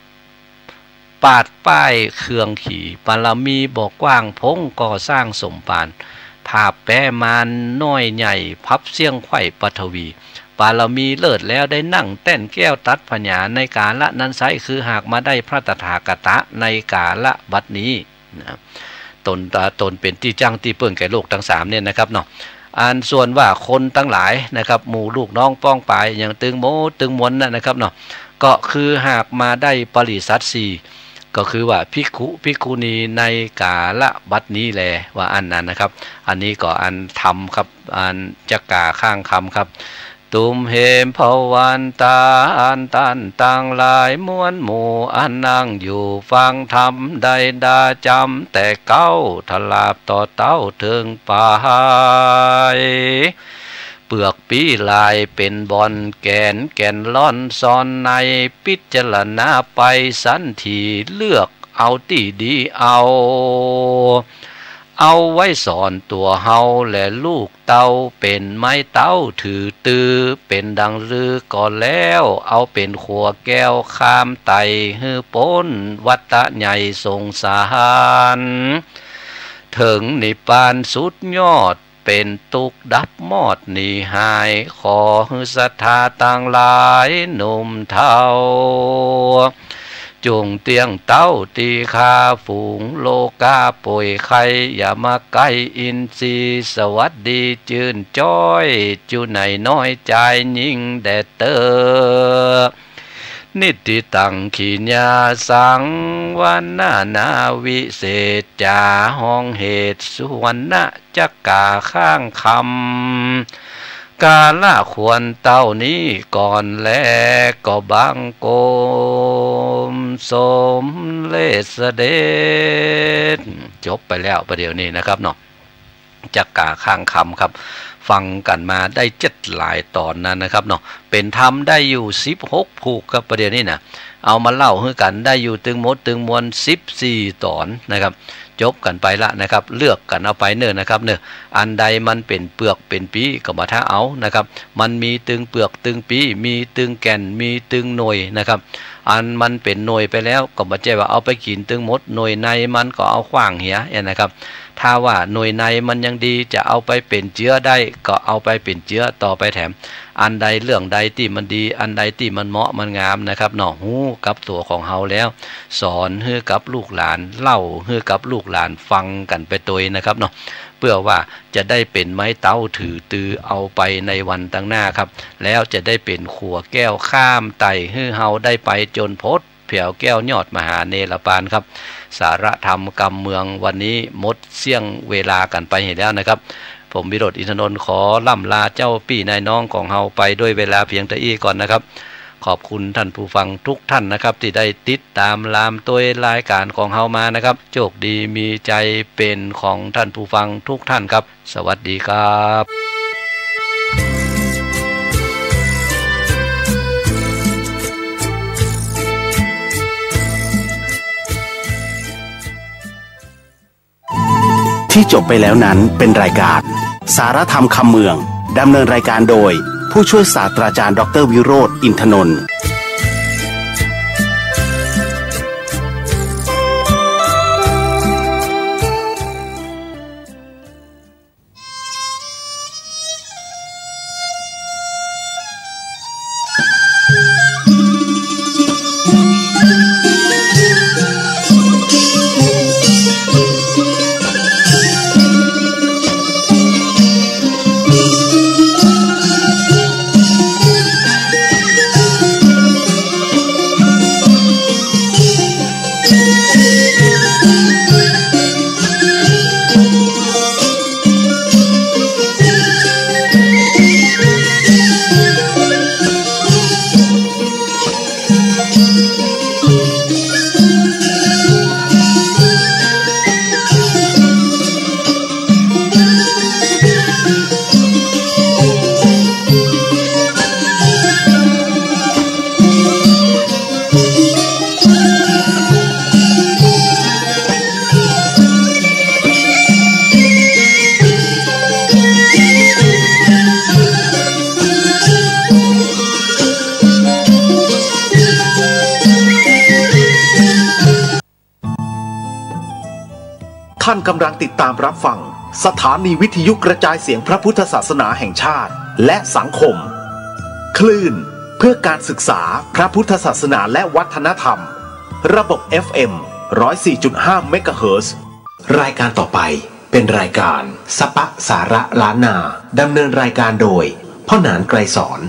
ปาดป้ายเครืองขี่ปารมีบอกกว้างพงก่อสร้างสมปานภาพแปะมานน้อยใหญ่พับเสี่ยงไข่ปฐวีปารมีเลิศแล้วได้นั่งเต้นแก้วตัดพญาในกาละนั้นไซคือหากมาได้พระตถาคตในกาละบัดนี้นะตนเป็นที่จ้างที่เปิ้งแก่โลกทั้ง3เนี่ยนะครับเนาะอันส่วนว่าคนทั้งหลายนะครับหมู่ลูกน้องป้องปายอย่างตึงโมตึงมวลนะครับเนาะ ก็คือหากมาได้ปริสัทธิ์สี่ก็คือว่าภิกขุภิกขุณีในกาละบัดนี้แลว่าอันนั้นนะครับอันนี้ก็อันธรรมครับอันจักกาข้างคำครับตุมเหมภวันตาอันตันต่างหลายมวลหมู่อันนั่งอยู่ฟังธรรมใดดาจำแต่เก้าทลาบต่อเต้าถึงปลายเปลือกปีลายเป็นบอนแก่นล่อนซ้อนในพิจารณาไปสันทีเลือกเอาที่ดีเอาไว้สอนตัวเฮาและลูกเต้าเป็นไม้เต้าถือตือเป็นดังลือก่อนแล้วเอาเป็นขัวแก้วข้ามไตฮือป้นวัตตะใหญ่สงสารถึงนิพพานสุดยอดเป็นตุกดับมอดนิหายขอฮือศรัทธาต่างหลายหนุ่มเท่าจงเตียงเต้าตีคาฝูงโลกาป่วยไข่อย่ามาใกล้อินทรีสวัสดีจื่นจ้อยจูไหนน้อยใจยิ่งแดดเตอนิติตังขีญาสังวันนาวิเศษจาห้องเหตุสุวรรณจักกาข้างคำกาละควรเต้านี้ก่อนแลก็บังโกมสมเลสเดชจบไปแล้วประเดี๋ยวนี้นะครับเนาะจักกาข้างคำครับฟังกันมาได้7หลายตอนนั้นนะครับเนาะเป็นธรรมได้อยู่16ผูกครับประเดี๋ยวนี้นะเอามาเล่าให้กันได้อยู่ตึงหมดตึงมวล14ตอนนะครับจบกันไปละนะครับเลือกกันเอาไปเนิ่นนะครับเนิ่นอันใดมันเป็นเปลือกเป็นปีก็มาท้าเอานะครับมันมีตึงเปลือกตึงปีมีตึงแก่นมีตึงหน่วยนะครับอันมันเป็นหน่วยไปแล้วก็มาใจว่าเอาไปกินตึงหมดหน่วยในมันก็เอาขว้างเหียนะครับถ้าว่าหน่วยในมันยังดีจะเอาไปเป็นเจื้อได้ก็เอาไปเป็นเจื้อต่อไปแถมอันใดเรื่องใดที่มันดีอันใดที่มันเหมาะมันงามนะครับเนาะหูกับตัวของเฮาแล้วสอนให้กับลูกหลานเล่าให้กับลูกหลานฟังกันไปตัวนะครับเนาะเพื่อว่าจะได้เป็นไม้เต้าถือตือเอาไปในวันตั้งหน้าครับแล้วจะได้เป็นขัวแก้วข้ามไต่ให้เฮาได้ไปจนพ้นเผียวแก้วยอดมหาเนรปานครับสาระธรรมกรรมเมืองวันนี้หมดเสี่ยงเวลากันไปเห็นแล้วนะครับผมวิโรจน์อินทนนท์ขอล่ำลาเจ้าพี่นายน้องของเฮาไปด้วยเวลาเพียงเท่านี้ก่อนนะครับขอบคุณท่านผู้ฟังทุกท่านนะครับที่ได้ติดตามลามตัวรายการของเฮามานะครับโชคดีมีใจเป็นของท่านผู้ฟังทุกท่านครับสวัสดีครับที่จบไปแล้วนั้นเป็นรายการสารธรรมคำเมืองดำเนินรายการโดยผู้ช่วยศาสตราจารย์ดร.วิโรจน์อินทนนท์ท่านกำลังติดตามรับฟังสถานีวิทยุกระจายเสียงพระพุทธศาสนาแห่งชาติและสังคมคลื่นเพื่อการศึกษาพระพุทธศาสนาและวัฒนธรรมระบบ FM 104.5 เมกะเฮิรตซ์รายการต่อไปเป็นรายการสปะสาระล้านนาดำเนินรายการโดยพ่อหนานไกรสอน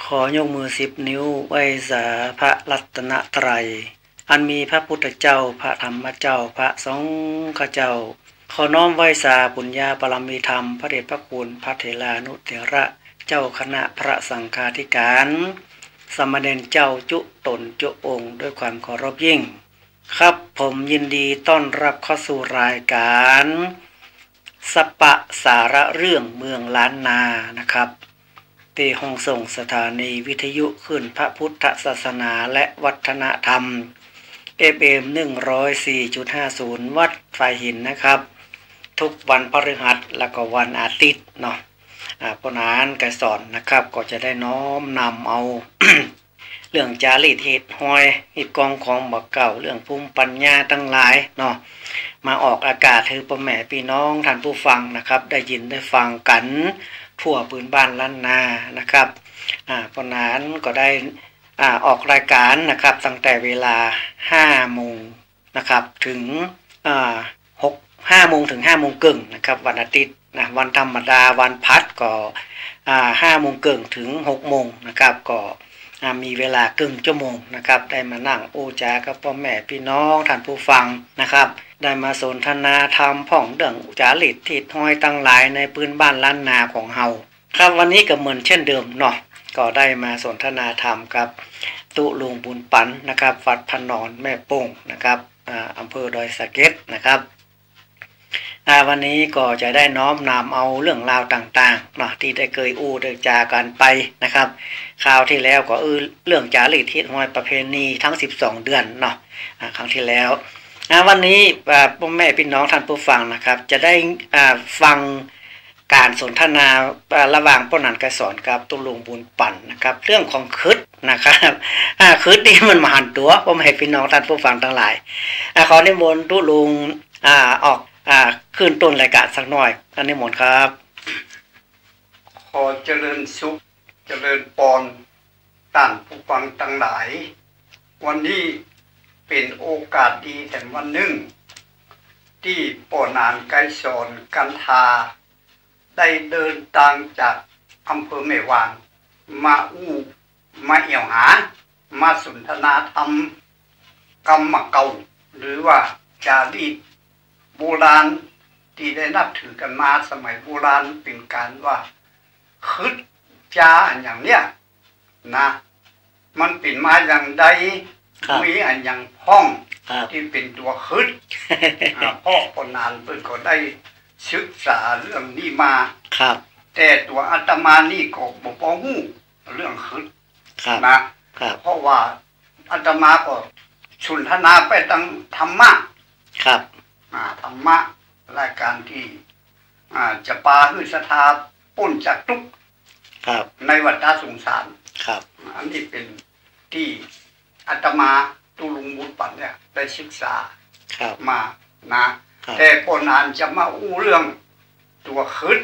ข อยกมือ10 นิ้วไหว้สาพระรัตนตรัยอันมีพระพุทธเจ้าพระธรรมเจ้าพระสงฆ์เจ้าขอน้อมไหว้สาปุญญาบารมีธรรมพระเดชพระคุณพระเถรานุเถระเจ้าคณะพระสังฆาธิการสมณเณรเจ้าจุตนจุองค์ด้วยความเคารพยิ่งครับผมยินดีต้อนรับเข้าสู่รายการสปะสาระเรื่องเมืองล้านนานะครับที่ห้องส่งสถานีวิทยุขึ้นพระพุทธศาสนาและวัฒนธรรม FM 104.50 วัดไฟหินนะครับทุกวันพฤหัสและก็วันอาทิตย์เนาะปนานกระสอนนะครับก็จะได้น้อมนำเอา เรื่องจารีตเหตุหอยเหตุกองของบักเก่าเรื่องภูมิปัญญาตั้งหลายเนาะมาออกอากาศให้พ่อแม่พี่น้องท่านผู้ฟังนะครับได้ยินได้ฟังกันทั่วพื้นบ้านล้านนานะครับปนานก็ได้ออกรายการนะครับตั้งแต่เวลา 5 โมงนะครับถึง5 โมงถึง 5 โมงครึ่งนะครับวันอาทิตย์นะวันธรรมดาวันพัดก็5 โมงครึ่งถึง 6 โมงนะครับก็มีเวลาครึ่งชั่วโมงนะครับได้มานั่งโอจากับพ่อแม่พี่น้องท่านผู้ฟังนะครับได้มาสนทนาธรรมพ่องเรื่องจารีตทิศห้อยตั้งหลายในพื้นบ้านล้านนาของเฮาครับวันนี้ก็เหมือนเช่นเดิมเนาะก็ได้มาสนทนาธรรมกับตุลุงบุญปันนะครับวัดพนอนแม่ป่งนะครับอำเภอดอยสะเก็ดนะครับวันนี้ก็จะได้น้อมนำเอาเรื่องราวต่างๆเนาะที่ได้เคยได้จากันไปนะครับคราวที่แล้วก็เรื่องจารีตทิศห้อยประเพณีทั้ง12 เดือนเนาะครั้งที่แล้ววันนี้พ่อแม่พี่น้องท่านผู้ฟังนะครับจะได้ฟังการสนทนาระหว่างป้อนันกระสอนกับตุลุงบุญปั่นนะครับเรื่องของคึดนะครับคึดนี่มันมหันตัวพ่อแม่พี่น้องท่านผู้ฟังทั้งหลายขอนิมนต์ตุลุงออกขึ้นต้นรายการสักหน่อยอันนี้หมดครับขอเจริญสุขเจริญปอนท่านผู้ฟังทั้งหลายวันนี้เป็นโอกาสดีแต่วันหนึ่งที่ป้อนานไกรสอนกันทาได้เดินทางจากอำเภอแม่วางมามาเอี่ยวหามาสนทนาธรรมกรรมเก่าหรือว่าจารีตโบราณที่ได้นับถือกันมาสมัยโบราณเป็นการว่าคึดจาอย่างเนี้ยนะมันเป็นมาอย่างใดมีอันอย่างพ้องที่เป็นตัวคึดพ่อคนนานเพิ่นก็ได้ศึกษาเรื่องนี้มาแต่ตัวอาตมานี่ก็บ่พอฮู้เรื่องคึดนะเพราะว่าอาตมาก็สนทนาไปตั้งธรรมะธรรมะรายการที่จะปาหื้อศรัทธาป้นจากทุกข์ในวัฏสงสารอันนี้เป็นที่อาตมาตุลุงบุญปั่นเนี่ยได้ศึกษามานะแต่ปนานจะมาอู้เรื่องตัวคึด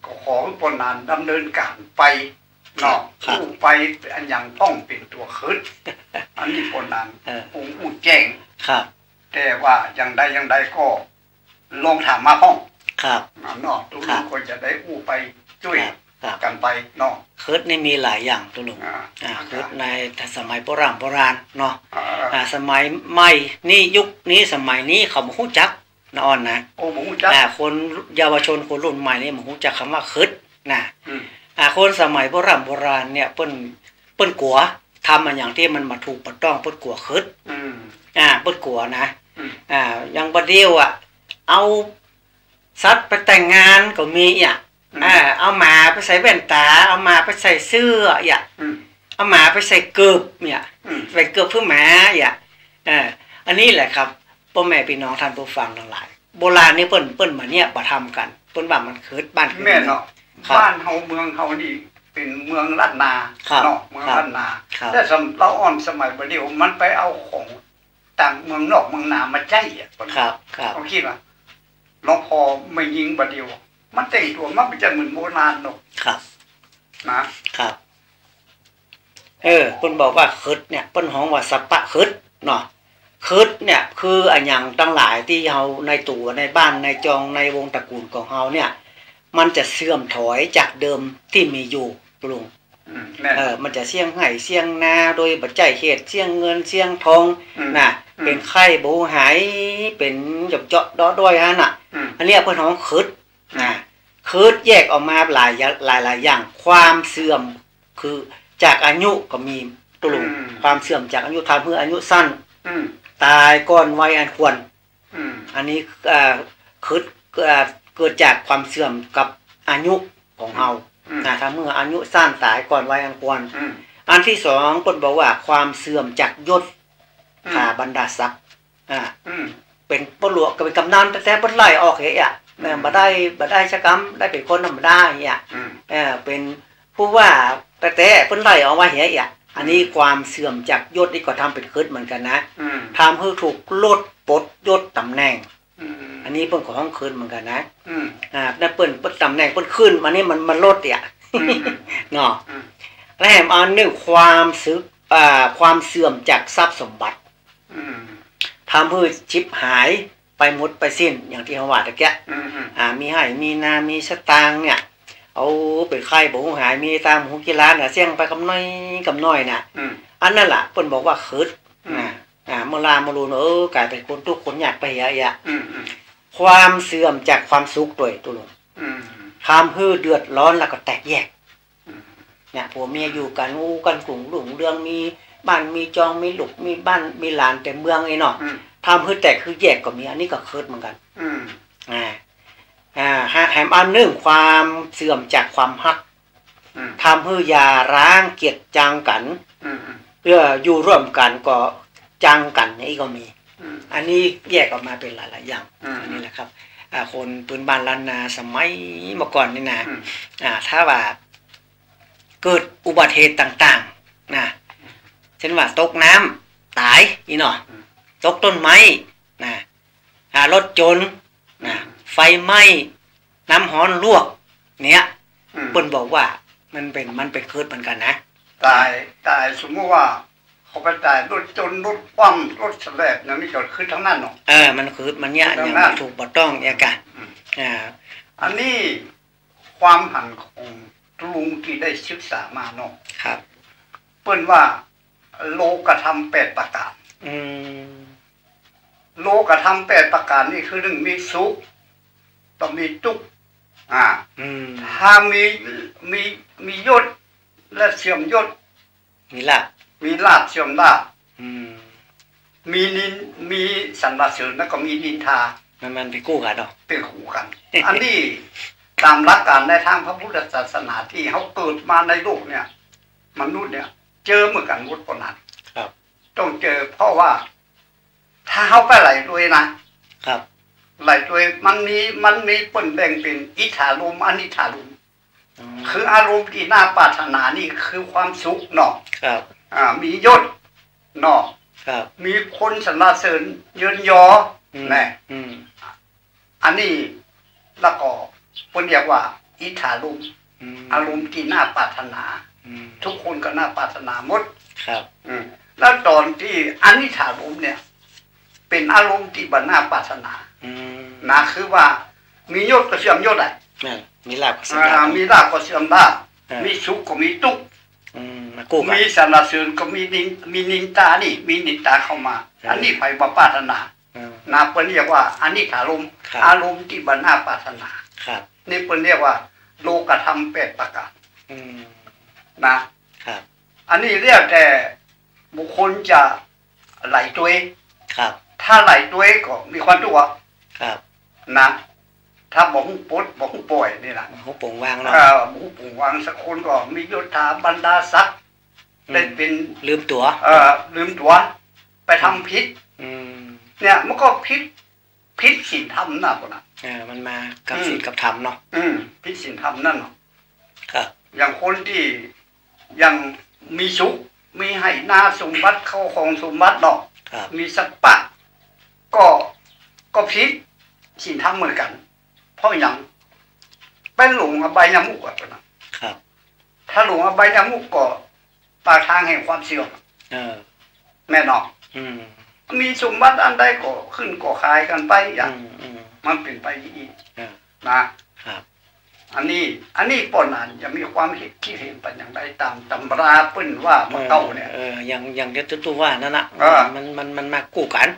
ก็ขอให้ปนานดำเนินการไปเนาะอู้ไปอันอย่างพ้องเป็นตัวคึดอันนี้ปนานอู้แจ้งแต่ว่าอย่างใดก็ลองถามมาพ้องเนาะทุกคนควรจะได้อู้ไปช่วยกันไปเนาะคึดนี่มีหลายอย่างตุลุงคึดในสมัยโบราณเนาะสมัยใหม่นี่ยุคนี้สมัยนี้เขาบ่ฮู้จักนะอ่อนนะบ่ฮู้จักคนเยาวชนคนรุ่นใหม่นี่บ่ฮู้จักคำว่าคึดนะคนสมัยโบราณเนี่ยเปิ้นกลัวทำอันอย่างที่มันมาถูกบ่ต้องเปิ้นกลัวคึดเปิ้นกลัวนะอย่างบัดเดียวเอาสัตว์ไปแต่งงานก็มีเอาหมาไปใส่แว่นตาเอาหมาไปใส่เสื้อเอาหมาไปใส่เกือบเนี่ยใส่เกือบเพื่อหมาอันนี้แหละครับพ่อแม่พี่น้องท่านผู้ฟังทั้งหลายโบราณนี่เปิ้นมาเนี่ยบ่ทำกันเปิ้นว่ามันเคิดบ้านแม่เนาะบ้านเฮาเมืองเฮานี่เป็นเมืองล้านนาเนาะเมืองล้านนาแต่เราอ่อนสมัยบัดเดี๋ยวมันไปเอาของต่างเมืองนอกเมืองนามาใช้เขาคิดว่าหลวงพ่อไม่ยิงบัดเดี๋ยวมันแต่งตัวมันเป็นจะเหมือนโบราณเนาะนะครับเพิ่นบอกว่าคึดเนี่ยเพิ่นฮ้องว่าสัปปะคึดเนาะคึดเนี่ยคืออันอย่างทั้งหลายที่เฮาในตัวในบ้านในจองในวงตระกูลของเฮาเนี่ยมันจะเสื่อมถอยจากเดิมที่มีอยู่ลุง มันจะเสี่ยงไห้เสี่ยงนาโดยปัจจัยเหตุเสี่ยงเงินเสี่ยงทองน่ะเป็นไข้โบหายเป็นหยบเจาะด้อด้วยฮะน่ะอันนี้เพิ่นของคืดคืดแยกออกมาหลายอย่างความเสื่อมคือจากอายุก็มีตุลุงความเสื่อมจากอายุทำเพื่ออายุสั้นตายก่อนวัยอันควรอันนี้คืดเกิดจากความเสื่อมกับอายุของเฮาถ้าเมื่ออายุสั้นตายก่อนวัยอันควรอันที่สองเพิ่นบอกว่าความเสื่อมจากยศขาบรรดาศักดิ์เป็นปลวกก็เป็นกำนันแต่เพิ่นไล่ออกเหี้ยบ่ได้ชะกรรมได้เป็นคนธรรมดาเหี้ยเป็นผู้ว่าแต่เพิ่นไล่ออกมาเหี้ยอันนี้ความเสื่อมจากยศนี่ก็ทำเป็นคืดเหมือนกันนะทำให้ถูกลดปลดยศตำแหน่งอันนี้เพิ่นของคืนเหมือนกันนะนั่นเพิ่นตำแหน่งเพิ่นขึ้นมานี่มันลดเนาะและแถมอันนึงความเสื่อมจากทรัพย์สมบัติทำให้ชิบหายไปหมดไปสิ้นอย่างที่เขาว่าตะเกียมีให้มีนามีสตางค์เนี่ยเอาเป็นไข่บ่หายมีตามหูกีฬาน่ะเสี่ยงไปกำน้อยน่ะอันนั้นล่ะเพิ่นบอกว่าคืดเมื่อลามารู้กลายเป็นคนทุกข์คนยากไปความเสื่อมจากความสุขตัวลงทำให้เดือดร้อนแล้วก็แตกแยกเนี่ยผัวเมียอยู่กันกันกลุ่มหลุ่มเรื่องมีบ้านมีจองมีลูกมีบ้านมีหลานแต่เมืองไอ้เนาะทำให้แตกคือแยกก็มีอันนี้ก็คืดเหมือนกันแถมอันนึงความเสื่อมจากความฮักทำให้ยาร้างเกียดจังกันเพื่ออยู่ร่วมกันก็จังกันนี่ก็มีอันนี้แยกออกมาเป็นหลายๆอย่างอันนี้แหละครับคนปืนบ้านล้านนาสมัยเมื่อก่อนนี่นะถ้าว่าเกิดอุบัติเหตุต่างๆนะเช่นว่าตกน้ำตายนี่เนาะตกต้นไม้นะรถจนนะไฟไหม้น้ำร้อนลวกเนี่ยเปิ้นบอกว่ามันเป็นคืดเหมือนกันนะตายสมมติว่าเขาไปตายรถจนรถคว่ำรถแสลบอย่างนี้ก็คือทั้งนั้นเนาะมันคือมันเนี่ยอย่างถูกบ่ต้องเนี่ยกันอันนี้ความหันของลุงที่ได้ศึกษามาเนาะครับเปิ้นว่าโลกธรรม8ประการโลกธรรม8ประการนี่คือหนึ่งมีสุขต้องมีทุกข์ถ้ามียศและเสื่อมยศมีลาภเสื่อมลาภมีสรรเสริญแล้วก็มีนินทามันไปกู้กันเนาะเป็นคู่กัน อันนี้ตามหลักการในทางพระพุทธศาสนาที่เขาเกิดมาในโลกเนี่ยมนุษย์เนี่ยเจอเหมือนกันหมดปนนั้นต้องเจอเพราะว่าถ้าเขาไปไหลด้วยนะครับไหลด้วยมันมีปนแบ่งเป็นอิทธารมอนิธารมคืออารมณ์ที่น่าปรารถนานี่คือความสุขเนาะมียศเนาะมีคนสรรเสริญเยินยอแน่อันนี้แล้วก็คนเรียกว่าอิทธารมอารมณ์ที่น่าปรารถนาทุกคนก็น่าปรารถนาหมดแล้วตอนที่อนิธารมเนี่ยเป็นอารมณ์ที่บ่น่าปรารถนานะคือว่ามียศก็เสื่อมยศได้มีลาภก็เสื่อมมีลาภก็เสื่อมลาภมีสุขก็มีทุกข์มีสรรเสริญก็มีนินตานี่มีนินตาเข้ามาอันนี้ไผบ่ปรารถนานะเพิ่นเรียกว่าอนิธารมอารมณ์ที่บ่น่าปรารถนานี่เพิ่นเรียกว่าโลกธรรม8ประการนะครับอันนี้เรียกแต่บุคคลจะไหลตัวเองถ้าไหลตัวเองก็มีความทุกข์นะถ้าบอกปดบอกป่วยนี่แหละบอกป่งวางเนาะบอกป่งวางสักคนก็มียศถาบรรดาศักดิ์เป็นลืมตัวไปทำพิษเนี่ยมันก็พิษศีลธรรมนะพวกนั้นมันมากับศีลกับธรรมเนาะพิษศีลธรรมนั่นเนาะอย่างคนที่ยังมีสุขมีให้นาสมบัติเข้าของสมบัติเนาะมีสัพพะก็พิษศีลธรรมเหมือนกันเพราะอย่างเป็นหลงอบายมุกอ่ะนะครับถ้าหลงอบายมุกก็ปากทางแห่งความเสื่อมแม่นอกมีสมบัติอันใดก็ขึ้นก็ขายกันไปอย่างมันเป็นไปอีกนะครับ อันนี้ปนอันจะมีความคิดเห็นเป็นอย่างไรตามตำราปื้นว่ามาเก่าเนี่ยอย่างเดียวตัวว่านั่นน่ะมันมากู้กัน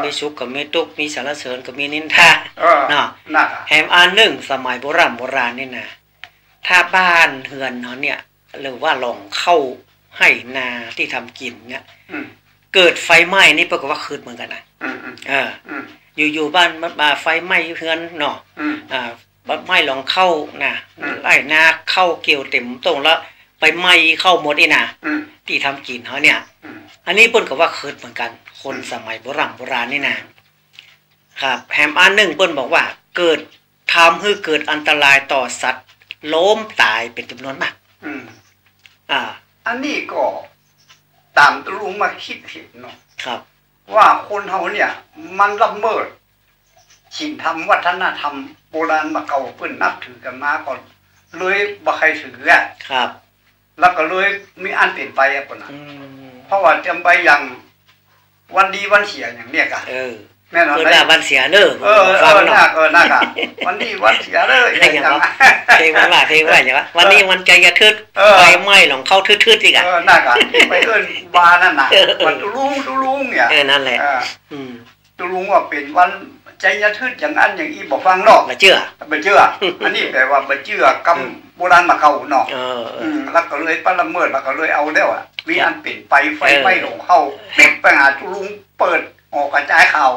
มีสุขกับมีทุกข์มีสรรเสริญกับมีนินทาเนาะแหมอันหนึ่งสมัยโบราณนี่นะถ้าบ้านเฮือนเขาเนี่ยหรือว่าลองเข้าให้นาที่ทำกินเนี่ยเกิดไฟไหม้นี่ปรากฏว่าคืนเหมือนกันนะอยู่บ้านมาไฟไหม้เฮือนเนาะไหม้ลองเข้านะไล่นาเข้าเกี่ยวเต็มตรงแล้วไปไหม้เข้าหมดนี่นะที่ทำกินเขาเนี่ยอันนี้เปิ้นก็ว่าคืนเหมือนกันคนสมัยโบราณนี่นะครับแฮมอันหนึ่งเปิ้นบอกว่าเกิดทำให้เกิดอันตรายต่อสัตว์ล้มตายเป็นจำนวนมากอันนี้ก็ตามตรุงมาคิดเห็นเนาะครับว่าคนเฮาเนี่ยมันละเมิดศีลธรรมวัฒนธรรมโบราณมาเก่าเพิ่นนับถือกันมาก่อนเลยบ่ใครถือครับแล้วก็เลยมีอันเปลี่ยนไปอ่ะพุ่นน่ะเพราะว่าจำไปอย่างวันดีวันเสียอย่างเนี้ยก็แน่นอนเลยวันเสียเด้อฟังหน่อยน่ะก็วันนี้วันเสียเด้ออย่างเพลงว่าอย่างว่าวันนี้วันใจกระทึดไฟไหม้หลงเข้าทึดๆอีกอ่ะน่ะก็ไปเอิ้นบานั่นน่ะวันตุลุงเนี่ยนั่นแหละตุลุงว่าเป็นวันใจยะทึดอย่างนั้นอย่างอีบ่ฟังเนาะบ่เชื่ออันนี้แปลว่าบ่เชื่อกรรมโบราณมาเก่าเนาะแล้วก็เลยปละเมิดแล้วก็เลยเอาแล้วอ่ะมีอันเปลี่ยนไปไฟไหม้ลงเข้าปิดไปหาตุลุงเปิดออกกระจายข่าว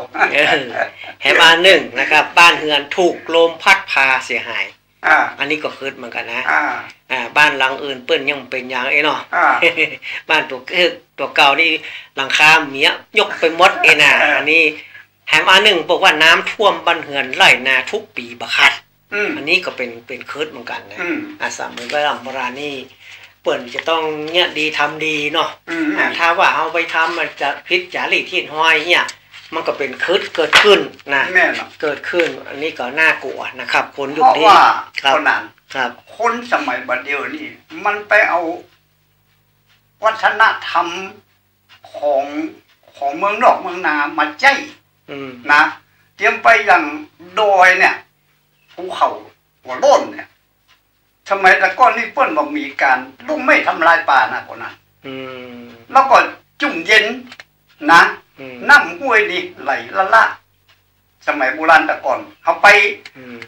แหมอันหนึ่งนะครับบ้านเฮือนถูกลมพัดพาเสียหายอันนี้ก็คืดเหมือนกันนะบ้านหลังอื่นเปิ้นยังเป็นอย่างเนาะบ้านตัวเก่านี่หลังคาเมียยกไปหมดน่ะอันนี้แหมอันหนึ่งบอกว่าน้ำท่วมบ้านเฮือนไร่นาทุกปีบ่ขาดอันนี้ก็เป็นคืดเหมือนกันนะสมัยโบราณนี่เปิ้นจะต้องเนี่ยดีทำดีเนาะถ้าว่าเอาไปทำมันจะพิษจารีตที่ห้อยเนี่ยมันก็เป็นคืดเกิดขึ้นนะเกิดขึ้นอันนี้ก็น่ากลัวนะครับคนยุคนี้คนนั้นครับคนสมัยบัดเดียวนี่มันไปเอาวัฒนธรรมของเมืองนอกเมืองนามาใจนะเตรียมไปอย่างดอยเนี่ยภูเขาหัวโล้นเนี่ยสมัยแต่ก่อนนี่เปิ้นบอกมีการลุกไม่ทำลายป่านะคนนั้นแล้วก็จุ่มเย็นนะน้ำห้วยนี่ไหลละสมัยโบราณแต่ก่อนเอาไป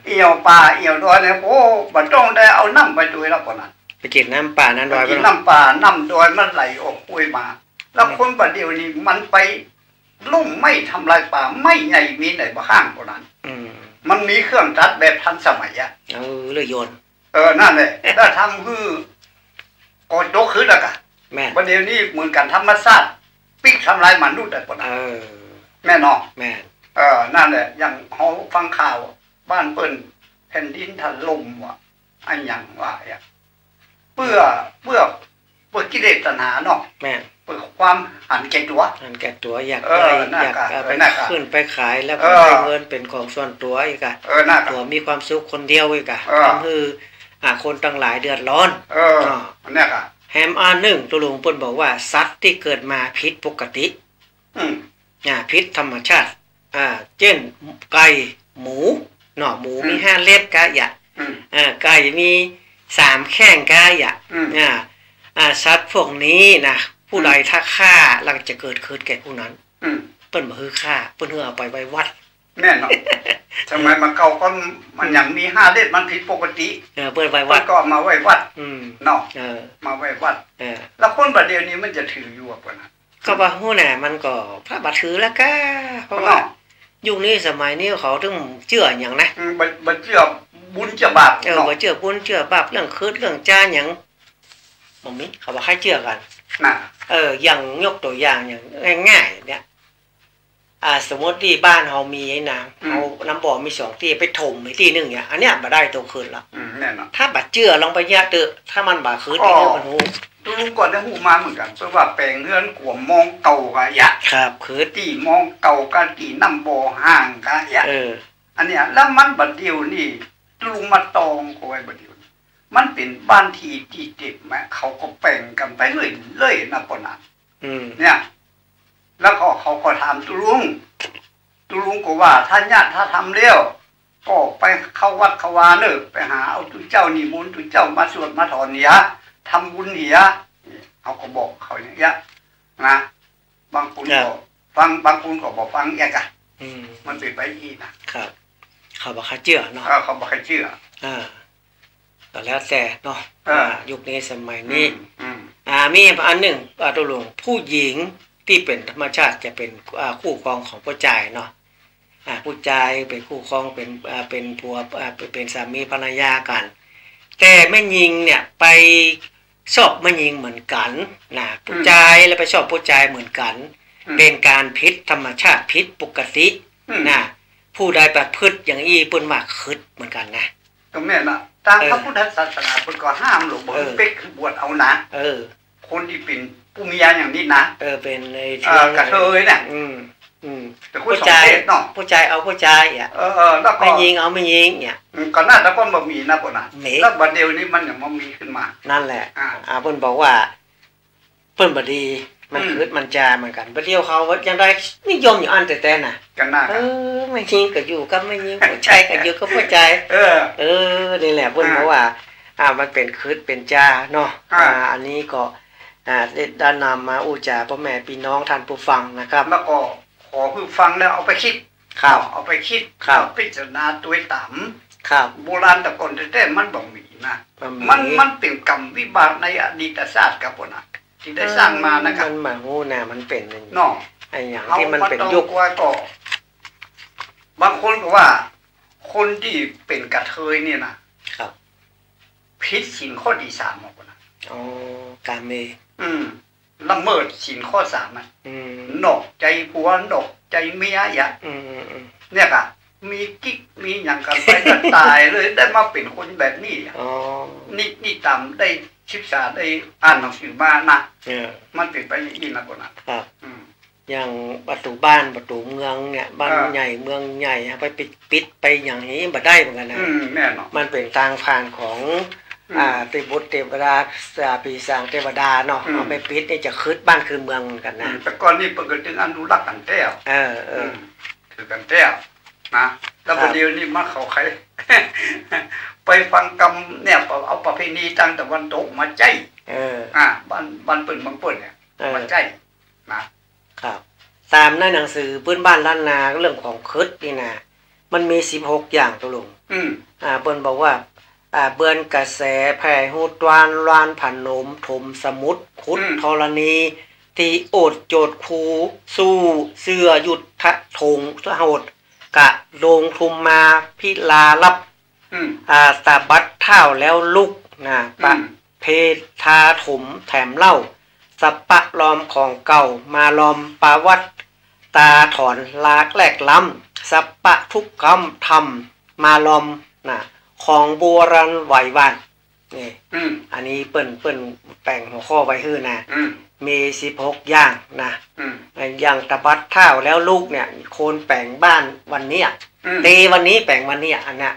เอี่ยวป่าเอี่ยวดอยเนี่ยโอ้บัดต้องได้เอาน้ำไปด้วยแล้วคนนั้นไปกินน้ำป่าน้ำดอยกินน้ำป่าน้ำดอยมันไหลออกห้วยมาแล้วคนบัดเดียวนี้มันไปลุ่มไม่ทำลายป่าไม่ใหญ่มีไหนบ้างคนนั้นมันมีเครื่องจัดแบบทันสมัยอ่ะเลยโยนนั่นแหละถ้าทำคือก่อนโตขึ้นแล้วกันประเดี๋ยวนี้เหมือนกันธรรมชาติปิ๊กทำลายมนุษย์แต่ปนแม่นอนั่นแหละอย่างเขาฟังข่าวบ้านเปิ้นแผ่นดินถล่มว่ะอันอย่างว่าเพื่อกิเลสตัณหาเนาะแม่เพื่อความหันแก่ตัวอยากไปขึ้นไปขายแล้วก็ได้เงินเป็นของส่วนตัวอีกอ่ะตัวมีความสุขคนเดียวอีกอ่ะทำให้คนตั้งหลายเดือดร้อนเนี่ยค่ะแฮมอันหนึ่งตัวลุงเปิ้นบอกว่าสัตว์ที่เกิดมาผิดปกติผิดธรรมชาติเช่นไก่หมูเนาะหมูมี5 เล็บกะยะไก่มี3 แข้งกะยะสัตว์พวกนี้นะผู้ใดถ้าฆ่าหลังจะเกิดคืนแก่ผู้นั้นเปิ้นบ่ฮือฆ่าเปิ้นฮือเอาไปไว้วัดแม่เนาะทำไมมาเก่าก็มันอย่างมี5 เล็บมันผิดปกติเปิ้นไว้วัดก็มาไว้วัดเนาะมาไว้วัดแล้วคนบัดเดี๋ยวนี้มันจะถืออยู่อ่ะเปิ้นก็ว่าฮู้น่ะมันก็พระบัดถือแล้วก็เพราะว่ายุคนี้สมัยนี้เขาถึงเชื่อหยังนะบ่เชื่อบุญเชื่อบาปบ่เชื่อบุญเชื่อบาปเรื่องคืนเรื่องจ้าหยังบ่มีเขาบ่ให้เชื่อกันอย่างยกตัวอย่างอย่างง่ายๆเนี่ยสมมติที่บ้านเรามีไอ้น้ำเอาน้ำบ่อมี2 ที่ไปถมอีกที่นึงเนี่ยอันเนี้ยบ่ได้ตัวคืนละถ้าบัดเชื่อลองไปแยกเตอะถ้ามันบ่คืนอีกมันฮู้ลุงก่อนได้ฮู้มาเหมือนกันเพราะว่าแปลงเฮือนกวมมองเก่ากะยะครับคือที่มองเก่ากันที่น้ำบ่อห่างกะยะอันเนี้ยแล้วมันบัดเดียวนี่ลุงมาตองเอาไว้บัดเดียวมันเป็นบ้านที่เจ็บมั้ยเขาก็แปลงกันไปเรื่อยๆนะปนนั้นเนี่ยแล้วก็เขาก็ถามตุลุงก็ว่าถ้าญาติถ้าทำแล้ว ก็ไปเข้าวัดเข้าวาเนอะไปหาเอาตุเจ้านิมนต์ตุเจ้ามาสวดมาถอนเหียทำบุญเหียเขาก็บอกเขาอย่างเงี้ยนะบางคนก็ฟังบางคนก็บอกฟังแยกกันมันเป็นไปอีกนะครับเขาบอกเขาเชื่อเนาะเขาบอกเขาเชื่อก็แล้วแต่เนาะยุคนี้สมัยนี้มีอันหนึ่งตัวหลวงผู้หญิงที่เป็นธรรมชาติจะเป็นคู่ครองของผู้ชายเนาะผู้ชายเป็นคู่ครองเป็นผัวเป็นสามีภรรยากันแต่แม่หญิงเนี่ยไปชอบแม่หญิงเหมือนกันนะผู้ชายแล้วไปชอบผู้ชายเหมือนกันเป็นการผิดธรรมชาติผิดปกตินะผู้ใดประพฤติอย่างอี้เปิ้นว่าคึดเหมือนกันนะตรงนี้นะตามพระพุทธศาสนาเปิ้นก็ห้ามหลวงบ่เป็กบวชเอานะคนที่เป็นผู้มีญาณอย่างนี้นะเป็นในกระเทยเนี่ยแต่ผู้ชายเนาะผู้ชายเอาผู้ชายอ่ะแล้วก็ไม่ยิงเอาไม่ยิงเนี่ยก่อนหน้าแล้วก็บ่มีนะพุ่นน่ะแล้วบัดเดี๋ยวนี้มันยังบ่มีขึ้นมานั่นแหละเพิ่นบอกว่าเพิ่นบ่ดีมันคือมันจาเหมือนกันบัดเดี๋ยวเขายังได้นิยมอยู่อันแต่น่ะกันหน้าไม่ยิงก็อยู่กับไม่ยิงผู้ชายก็อยู่กับผู้ชายนี่แหละเพิ่นบอกว่ามันเป็นคือเป็นจาเนาะอันนี้ก็ได้นำมาอุจาพ่อแม่พี่น้องท่านผู้ฟังนะครับแล้วก็ขอผู้ฟังแล้วเอาไปคิดเอาไปคิดพิจารณาตัวต่ำโบราณแต่ก่อนแต่มันบ่มีนะมันเป็นกรรมวิบากในอดีตศาสตร์กับพุ่นน่ะที่ได้สร้างมานะครับมันมาฮู้นะมันเป็นเนาะไอ้อย่างที่มันเป็นยุคว่าก็บางคนก็ว่าคนที่เป็นกระเทยเนี่ยนะครับผิดศีลข้อที่3หมดน่ะการเมละเมิดศีลข้อ3อ่ะนอกใจผัวนอกใจเมียอย่าเนี่ยค่ะมีกิ๊กมีอย่างกันไปก็ตายเลยได้มาเป็นคนแบบนี้นี่ตามได้ศึกษาได้อ่านหนังสือมานะมันเป็นไปอย่างนี้นะคนน่ะอย่างประตูบ้านประตูเมืองเนี่ยบ้านใหญ่เมืองใหญ่ไปปิดไปอย่างนี้บ่ได้เหมือนกันนะแน่นอนมันเป็นทางผ่านของเทพบุตรเทวดาปีศาจเทวดาเนาะเอาไปปิดนี่จะคืดบ้านคืนเมืองกันนะแต่ก่อนนี้เปิดถึงอนุรักษ์กันแท้คือกันแท้นะแล้วประเดี๋ยวนี้มาเขาใครไปฟังกรรมเนี่ยเอาประเพณีทางตะวันตกมาใจบ้านเปิ่นบางเปิ่นเนี่ยมาใจนะครับตามในหนังสือพื้นบ้านล้านนาเรื่องของคืดนี่นะมันมี16อย่างตัวลงเปิ้นบอกว่าเบือนกระแสแผ่หูตวานลานผันนมถมสมุดขุดธรณีที่โอดโจดคูสู้เสื้อหยุดทะทงสะหดกะโดงทุมมาพิลาลับตาบัดเท้าแล้วลุกนะปะเพทาถมแถมเล่าสัปปะลอมของเก่ามาลอมปาวัดตาถอนลากแหลกล้ำสัปปะทุกคำทำมาลอมนะของโบราณไหววันนี่อันนี้เปิ้นแต่งหัวข้อไว้ฮื้อนะมี16อย่างนะอย่างตะบัดเท้าแล้วลูกเนี่ยโคนแปลงบ้านวันนี้ตีวันนี้แปลงวันนี้อันน่ะ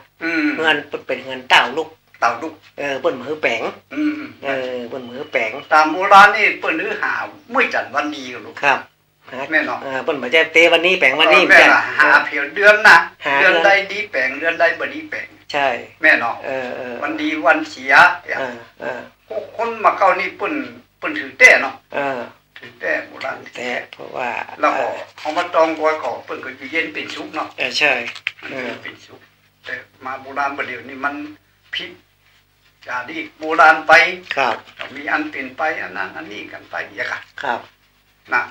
เงินเป็นเงินเต่าลูกเปิ้นมือแปลงเปิ้นมือแปลงตามโบราณนี่เปิ้นหือหามื้อจันทร์วันดีกันลูกครับแม่เนาะเปิ้นบ่ใช่เตวันนี้แปลงวันนี้แม่หาเพียงเดือนน่ะเดือนใดดีแปลงเดือนใดบ่ดีแปลงใช่แม่เนาะวันดีวันเสียคนมาเก่านี่เปิ้นถือแต้เนาะถือแต้โบราณแต้เพราะว่าแล้วก็เอามาตองกอยก็เปิ้นก็อยู่เย็นเป็นสุขเนาะใช่เป็นสุขแต่มาโบราณบัดเดี๋ยวนี้มันผิดจารีตโบราณไปครับมีอันเปลี่ยนไปอันนั้นอันนี้กันไปอย่างค่ะครับนะ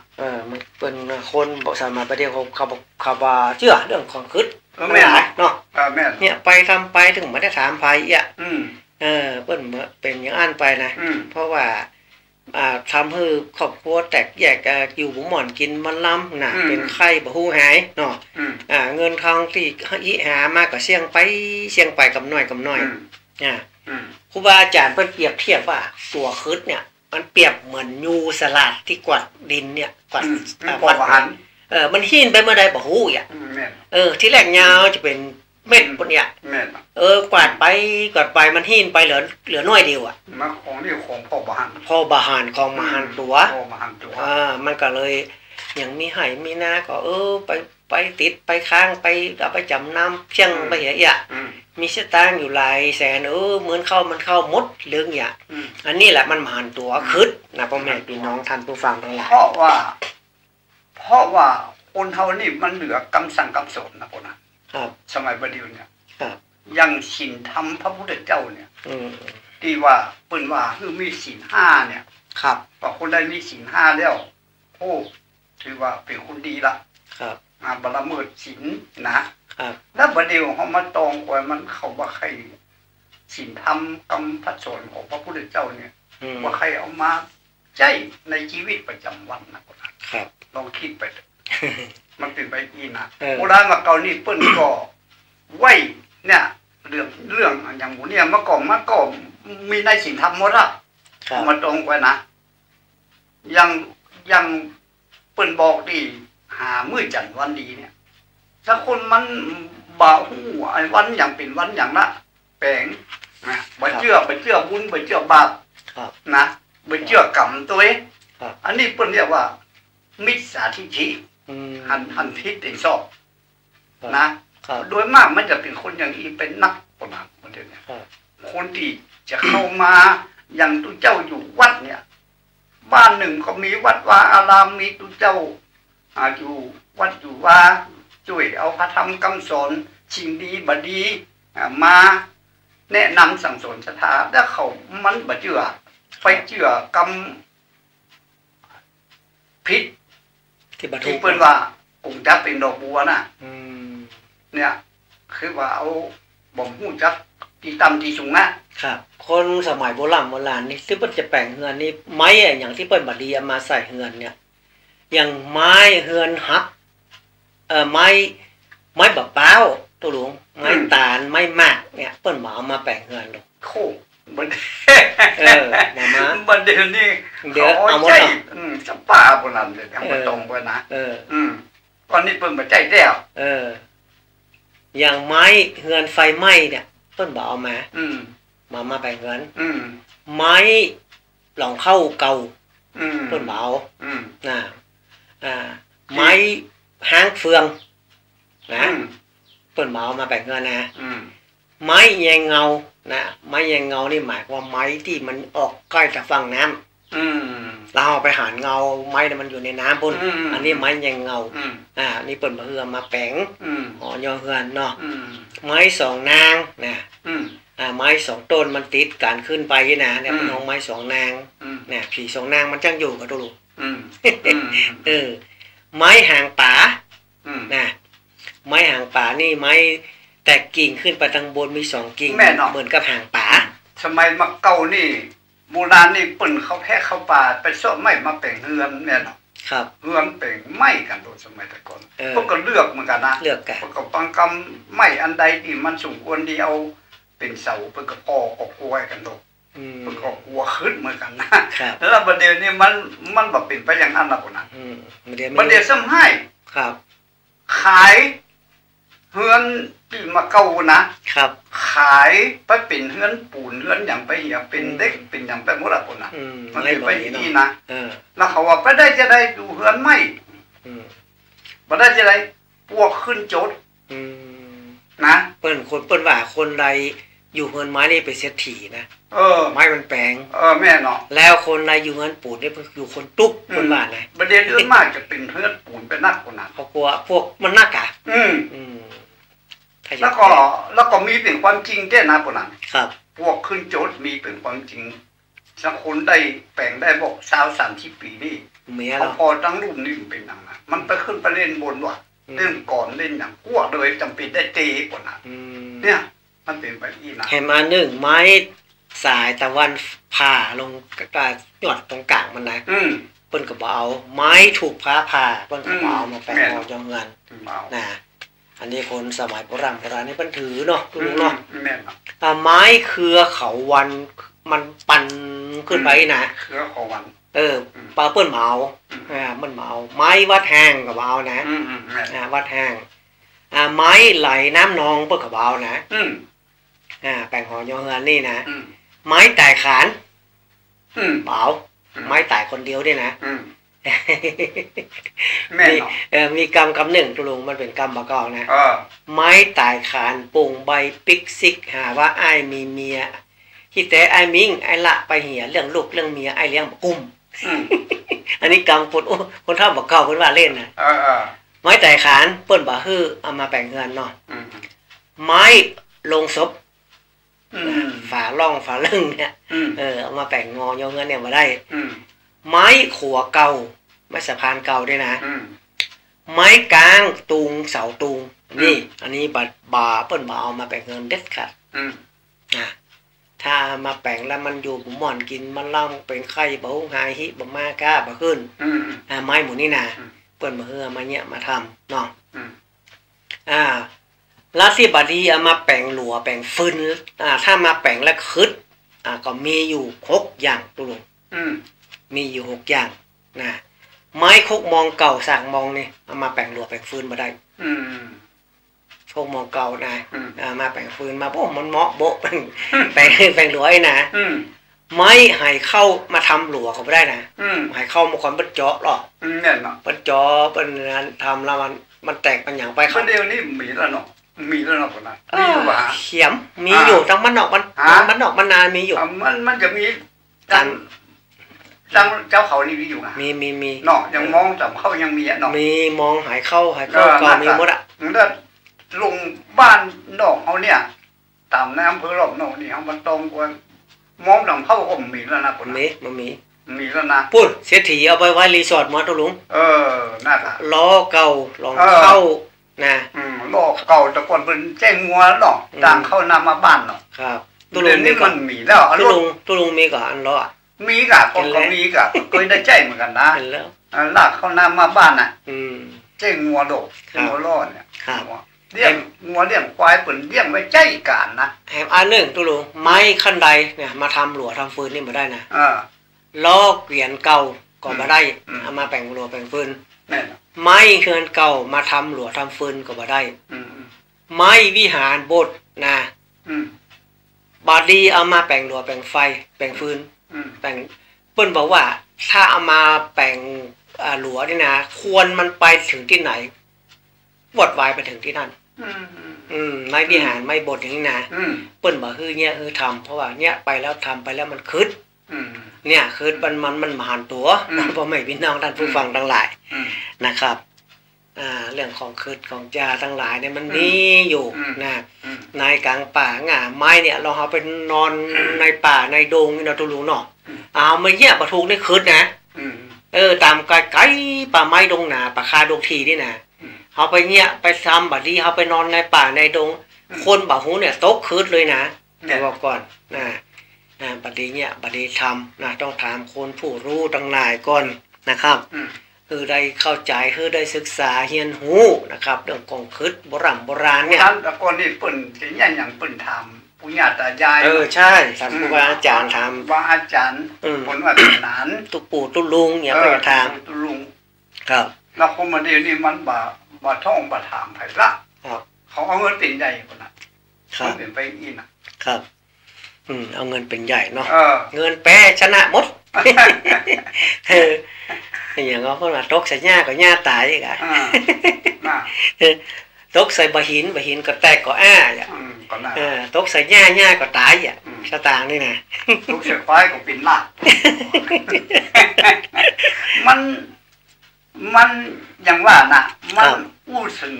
มันเป็นคนบอกสมาประเดี๋ยวเขาว่าเชื่อเรื่องของคืดแม่เนาะแม่เนี่ยไปทำไปถึงมาได้ถามภัยอ่ะเปิ้นเป็นอย่างอันไปนะเพราะว่าทำให้ครอบครัวแตกแยกอยู่บุหมอนกินมันล้ำนะเป็นไข้บ่ฮู้หายเนาะเงินทองที่อีหามากก็เสี่ยงไปกับน้อยครูบาอาจารย์เพิ่นเปรียบเทียบว่าตัวคืดเนี่ยมันเปรียบเหมือนยูสลัดที่กวาดดินเนี่ยกวาดมันหินไปเมื่อใดบ่ฮู้อ่ะที่แรกยาวจะเป็นเม็ดพวกเนี้ยกวาดไปมันหินไปเหลือน้อยเดียวอ่ะมาของนี่ของพ่อบาหารของมหันตัวมันก็เลยอย่างมีไหมีนาก็ไป ไปติดไปค้างไปเอาไปจำนำเพียงไปเหี้ยมีสตางค์อยู่หลายแสนเหมือนมันเข้าหมดเรื่องเนี่ยอันนี้แหละมันหันตัวขึ้นนะพ่อแม่พี่น้องท่านผู้ฟังทั้งหลายเพราะว่าคนเฮานี่มันเหลือกำสั่งกำสนนะพ่อนะครับสมัยบัดเดี๋ยวเนี่ยครับยังศีลธรรมพระพุทธเจ้าเนี่ยที่ว่าเปิ้นว่าคือมีศีล5เนี่ยครับว่าคนใดมีศีล5แล้วโอ้ถือว่าเป็นคนดีละครับบ่ละเมิดศีลนะครับแล้วบัดเดี๋ยวเฮามาตองกว่ามันเข้าว่าใครศีลธรรมกรรมพระสอนของพระพุทธเจ้าเนี่ยว่าใครเอามาใช้ในชีวิตประจำวันนะครับลองคิดไปมันเป็นไปอีนะโบราณมาเก่านี่เปิ้นก็ไว้เนี่ยเรื่องอย่างหมูเนี่ยเมื่อก่อนมีในศีลธรรมหมดละมาตรงไว้นะยังเปิ้นบอกดิหามื้อจันทร์วันดีเนี่ยถ้าคนมันบ่ฮู้วันอย่างเป็นวันอย่างละแปลงนะบ่เชื่อบุญบ่เชื่อบาปนะบ่เชื่อกรรมตัวเองอันนี้เปิ้นเรียกว่ามิจฉาทิฏฐิหันทิศไอ้ชอบนะโดยมากมันจะเป็นคนอย่างนี้เป็นนักประมาณคนเดียวเนี่ยคนที่จะเข้ามาอย่างตุเจ้าอยู่วัดเนี่ยบ้านหนึ่งก็มีวัดวาอารามมีตุเจ้าอยู่วัดอยู่ว่าช่วยเอาพระธรรมคำสอนสิ่งดีบดีมาแนะนำสั่งสอนศรัทธาแล้วเขามันบ่เชื่อไปเชื่อกรรมพิษที่เปิ้นว่าองค์จักเป็นดอกบัวน่ะเนี่ยคือว่าเอาบ่มหู้จักที่ต่ำที่สูงนะครับคนสมัยโบราณนี่ที่เปิ้นจะแปลงเฮือนนี่ไม้อย่างที่เปิ้นบัดดีเอามาใส่เฮือนเนี่ยอย่างไม้เฮือนหักไม้บะเป้าตัวหลวงไม้ตาลไม้มากเนี่ยเปิ้นเอามาแปลงเฮือนดอกโคบัดมาบัดเดี๋ยวนี้เอาหมดสปาโบราณเลยทั้งบ่ตรงบ่นะตอนนี้เปิ้นบ่ใจแล้วอย่างไม้เฮือนไฟไหม้เนี่ยเปิ้นบ่เอามาแบ่งเฮือนไม้หลองเข้าเก่าเปิ้นบ่เอานะไม้หางเฟืองนะเปิ้นบ่เอามาแบ่งเฮือนนะไม้แยงเงานะไม้แยงเงานี่หมายความไม้ที่มันออกใกล้กับฝั่งน้ำเราเอาไปหาเงาไม้มันอยู่ในน้ำพุ่นอันนี้ไม้แยงเงานี่เปิ้นบ่เฮือมาแปลงย่อเฮือนเนาะไม้สองนางนะไม้สองต้นมันติดกันขึ้นไปนะเนี่ยเป็นของไม้สองนางเนี่ยผีสองนางมันจังอยู่กับตัวลูกไม้หางป่านะไม้หางป่านี่ไม้แตกกิ่งขึ้นไปทางบนมีสองกิ่งเหมือนกับหางป่าสมัยมาเก่านี่โบราณนี่เปิ้นเขาแพะเข้าป่าไปซ่อมไม้มาแปลงเฮือนแม่นครับเฮือนแปลงไม้กันโดยสมัยแต่ก่อนพวกก็เลือกเหมือนกันนะเลือกกันพวกก็บางกำไม้อันใดที่มันสมควรที่เอาเป็นเสาเพิ่นก็ก่อกลัวกันโดเพิ่นก็กลัวขึ้นเหมือนกันนะแล้วบัดเดี๋ยวนี้มันบ่เป็นไปอย่างนั้นล่ะพุ่นน่ะบัดเดี๋ยวซ้ำให้ครับขายเฮือนที่มาเก่านะครับขายไปเป็นเฮือนปูนเฮือนอย่างไปอย่างเป็นเด็กเป็นอย่างไปหมดละคนน่ะมันเป็นไปนี่นะแล้วเขาว่าไปได้จะได้ดูเฮือนไม่บ่ได้จะได้พวกขึ้นโจทย์นะเปิ้นว่าคนใดอยู่เฮือนไม้นี่เป็นเศรษฐีนะไม้มันแปลงแม่เนาะแล้วคนใดอยู่เฮือนปูนนี่อยู่คนตุ๊กคนว่านะประเด็นเรื่องมากจะเป็นเฮือนปูนเป็นนักคนนั้นเพราะกลัวพวกมันนักอ่ะแล้วก็มีเป็นความจริงแท้นะพวกนั้นครับพวกขึ้นโจทย์มีเป็นความจริงสักคนได้แปลงได้บอก20-30 ปีนี่พอตั้งรุ่นนี่เป็นอย่างนั้นมันไปขึ้นไปเล่นบนว่ะเล่นก่อนเล่นอย่างกลัวเลยจำเป็นได้เตะกว่านั้นเนี่ยมันเป็นไปอีนะเห็นมา1ไม้สายตะวันผ่าลงกระหยอดตรงกลางมันนะเปิ้นก็บ่เอาไม้ถูกผ่าเปิ้นก็บ่เอามาแปลงเอาจังเงินนะอันนี้คนสมัยโบราณนี่เพิ่นถือเนาะรู้เนาะแม่นไม้เครือเขาวันมันปั่นขึ้นไปนะเครือเขาวันปลาเปิ้นเมามันเมาไม้วัดแห้งก็เอานะวัดแห้งไม้ไหลน้ำนองเปิ้นก็เอานะแปลงหอยอเฮือนนี่นะไม้แตกขานเปล่าไม้แตกคนเดียวด้วยนะ แม่นมีกรรมคำหนึ่งตุลุงมันเป็นกรรมมาก่อนนะไม้ตายขานปุ่งใบปิกซิกหาว่าไอ้มีเมียที่แต่ไอ้มิงไอ้ละไปเหียเรื่องลูกเรื่องเมียไอ้เลี้ยงกุ้มอันนี้กรรมคนท่าบอกเก่าเพิ่นว่าเล่นนะไม้ตายขานเปิ้นบ่ฮื้อเอามาแปลงเงินเนาะไม้ลงศพฝาล่องฝาเรื่องเนี่ยเอามาแปลงงอยเงินเนี่ยมาได้ไม้ขัวเก่าไม้สะพานเก่าด้วยนะไม้กลางตูงเสาตูงนี่อันนี้บ่าเปิ้นบ่เอามาแปลงเงินเด็ดขาดถ้ามาแปลงแล้วมันอยู่หม่อนกินมันล่ำเป็นไข่บ่หายหิบ่มากล้าบ่ขึ้นไม้หมูนี่นะเปิ้นมาเฮือมาเนี่ยมาทำเนาะแล้วที่บดีเอามาแปลงหลัวแปลงฟืนถ้ามาแปลงแล้วคึดก็มีอยู่6อย่างตุลุงมีอยู่6อย่างนะไม้คกมองเก่าสากมองนี่เอามาแปลงหลัวแปลงฟืนมาได้คกมองเก่านะมาแปลงฟืนมาโอ้มันเหมาะโบะแปลงหลัวไอ้นะไม้หายเข้ามาทำหลัวเขาไม่ได้นะหายเข้ามาก่อนเป็นเจาะหรอกเป็นเจาะเป็นทำแล้วมันแตกเป็นอย่างไปเขาเดียวนี่มีแล้วเนาะคนนั้นเขียมมีอยู่ทั้งมันนอกมันนานมีอยู่มันจะมีกันจังเจ้าเขานี่มีอยู่อ่ะมีเนาะยังมองจับเข้ายังมีเนาะมีมองหายเข้าก็มีหมดอ่ะแล้วลงบ้านนอกเขาเนี่ยตามน้ำเพื่อหลบนอกนี่เขามันตรงกว่ามองจับเข้าก็มีแล้วนะคนนั้นมันมีแล้วนะพูดเสียถีเอาไปไว้รีสอร์ทมาตัวลุงน่าจะล้อเก่าลองเข้านะล้อเก่าแต่ก่อนเป็นแจ้งงัวเนาะต่างเข้านำมาบ้านเนาะครับตัวลุงนี่มันมีแล้วตัวลุงมีก่อนล้อมีกับคนก็มีกับเคยได้แจ้งเหมือนกันนะลากเข้านำมาบ้านน่ะแจ้งงัวโดดงัวล้อเนี่ยเลี้ยงงัวเลี้ยงควายเปิ่นเลี้ยงไว้ใจกันนะแหมอันหนึ่งตัวลุงไม้ขั้นใดเนี่ยมาทำหลัวทำฟืนนี่มาได้นะล้อเกวียนเก่าก็มาได้เอามาแปลงหลัวแปลงฟืนไม้เฮือนเก่ามาทำหลัวทำฟืนก็มาได้ไม้วิหารโบสถ์นะบาดีเอามาแปลงหลัวแปลงไฟแปลงฟืนแปลงเปิ้นบอกว่าถ้าเอามาแปลงหลัวนี่นะควรมันไปถึงที่ไหนวอดวายไปถึงที่นั่นไม้วิหารไม้โบสถ์อย่างนี้นะเปิ้นบอกคือเนี่ยทำเพราะว่าเนี่ยไปแล้วทำไปแล้วมันคึดเนี่ยคือมันมหันตัวพ่อแม่พี่น้องท่านผู้ฟังทั้งหลายนะครับเรื่องของคืดของจาทั้งหลายเนี่ยมันมีอยู่นะในกลางป่าง่าไม้เนี่ยเราเอาไปนอนในป่าในดงนี่นะทุลุงเนาะเอามาแยกปะทุกนี่คืดนะตามไกลป่าไม้ดงหนาป่าคาดงทีนี่นะเอาไปเนี่ยไปทำบัดนี้เอาไปนอนในป่าในดงคนบ่หูเนี่ยตกคืดเลยนะแต่บอกก่อนนะบัดนี้เนี่ยบัดนี้ทำนะต้องถามคนผู้รู้ทั้งหลายก่อนนะครับคือได้เข้าใจคือได้ศึกษาเรียนรู้นะครับเรื่องของคืดโบราณเนี่ยท่านตะกอนนี่เปิ้นสิยันหยังเปิ้นทำปู่ย่าตายายใช่ท่านครูบาอาจารย์ทำว่าอาจารย์ผลว่าหลานตุปู่ตุลุงเนี่ยไปทำตุลุงครับแล้วคนมาเดี๋ยวนี้มันบ่ท่องบ่ถามไผละเขาเอาเงินเป็นใหญ่คนน่ะครับเป็นไปอีน่ะครับเอาเงินเป็นใหญ่เนาะเงินแปรชนะหมดอย่างเขาพูดว่าตกใส่หญ้าก็หญ้าตายอีกอ่ะตกใส่บะหินก็แตกก็อ้าอ่ะตกใส่หญ้าก็ตายอ่ะชะตางนี่นะตกใส่ควายก็เป็นลากมันอย่างว่าน่ะมันอู้ถึง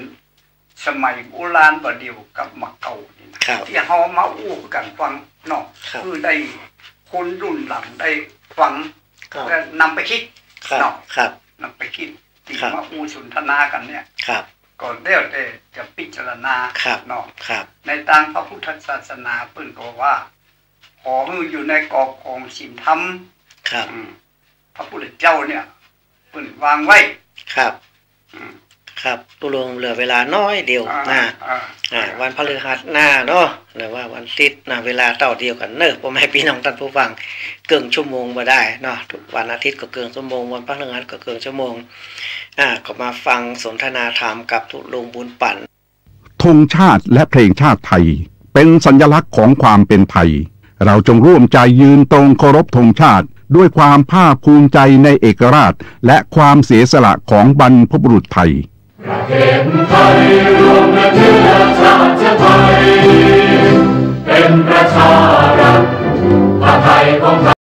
สมัยโบราณบ่เดียวกับมะเก่านี่นะที่เฮามาอู้กันฟังเนาะคือได้คนรุ่นหลังได้ฟังแล้วนำไปคิดเนาะนำไปคิดที่มาอู้สนทนากันเนี่ยก่อนแล้วแต่จะพิจารณาเนาะในทางพระพุทธศาสนาเพิ่นก็ว่าของอยู่ในกอบของศีลธรรมพระพุทธเจ้าเนี่ยเพิ่นวางไว้ครับตุลงเหลือเวลาน้อยเดียวนะวันพฤหัสหน้าเนาะหรือว่าวันอาทิตย์นะเวลาเท่าเดียวกันเนอะพ่อแม่พี่น้องท่านผู้ฟังเกินชั่วโมงมาได้เนาะทุกวันอาทิตย์ก็เกินชั่วโมงวันพฤหัสก็เกินชั่วโมงก็มาฟังสนทนาธรรมกับตุลงบุญปั่นธงชาติและเพลงชาติไทยเป็นสัญลักษณ์ของความเป็นไทยเราจงร่วมใจยืนตรงเคารพธงชาติ ด้วยความภาคภูมิใจในเอกราชและความเสียสละของบรรพบุรุษไทยประเทศไทยรวมเชื้อชาติ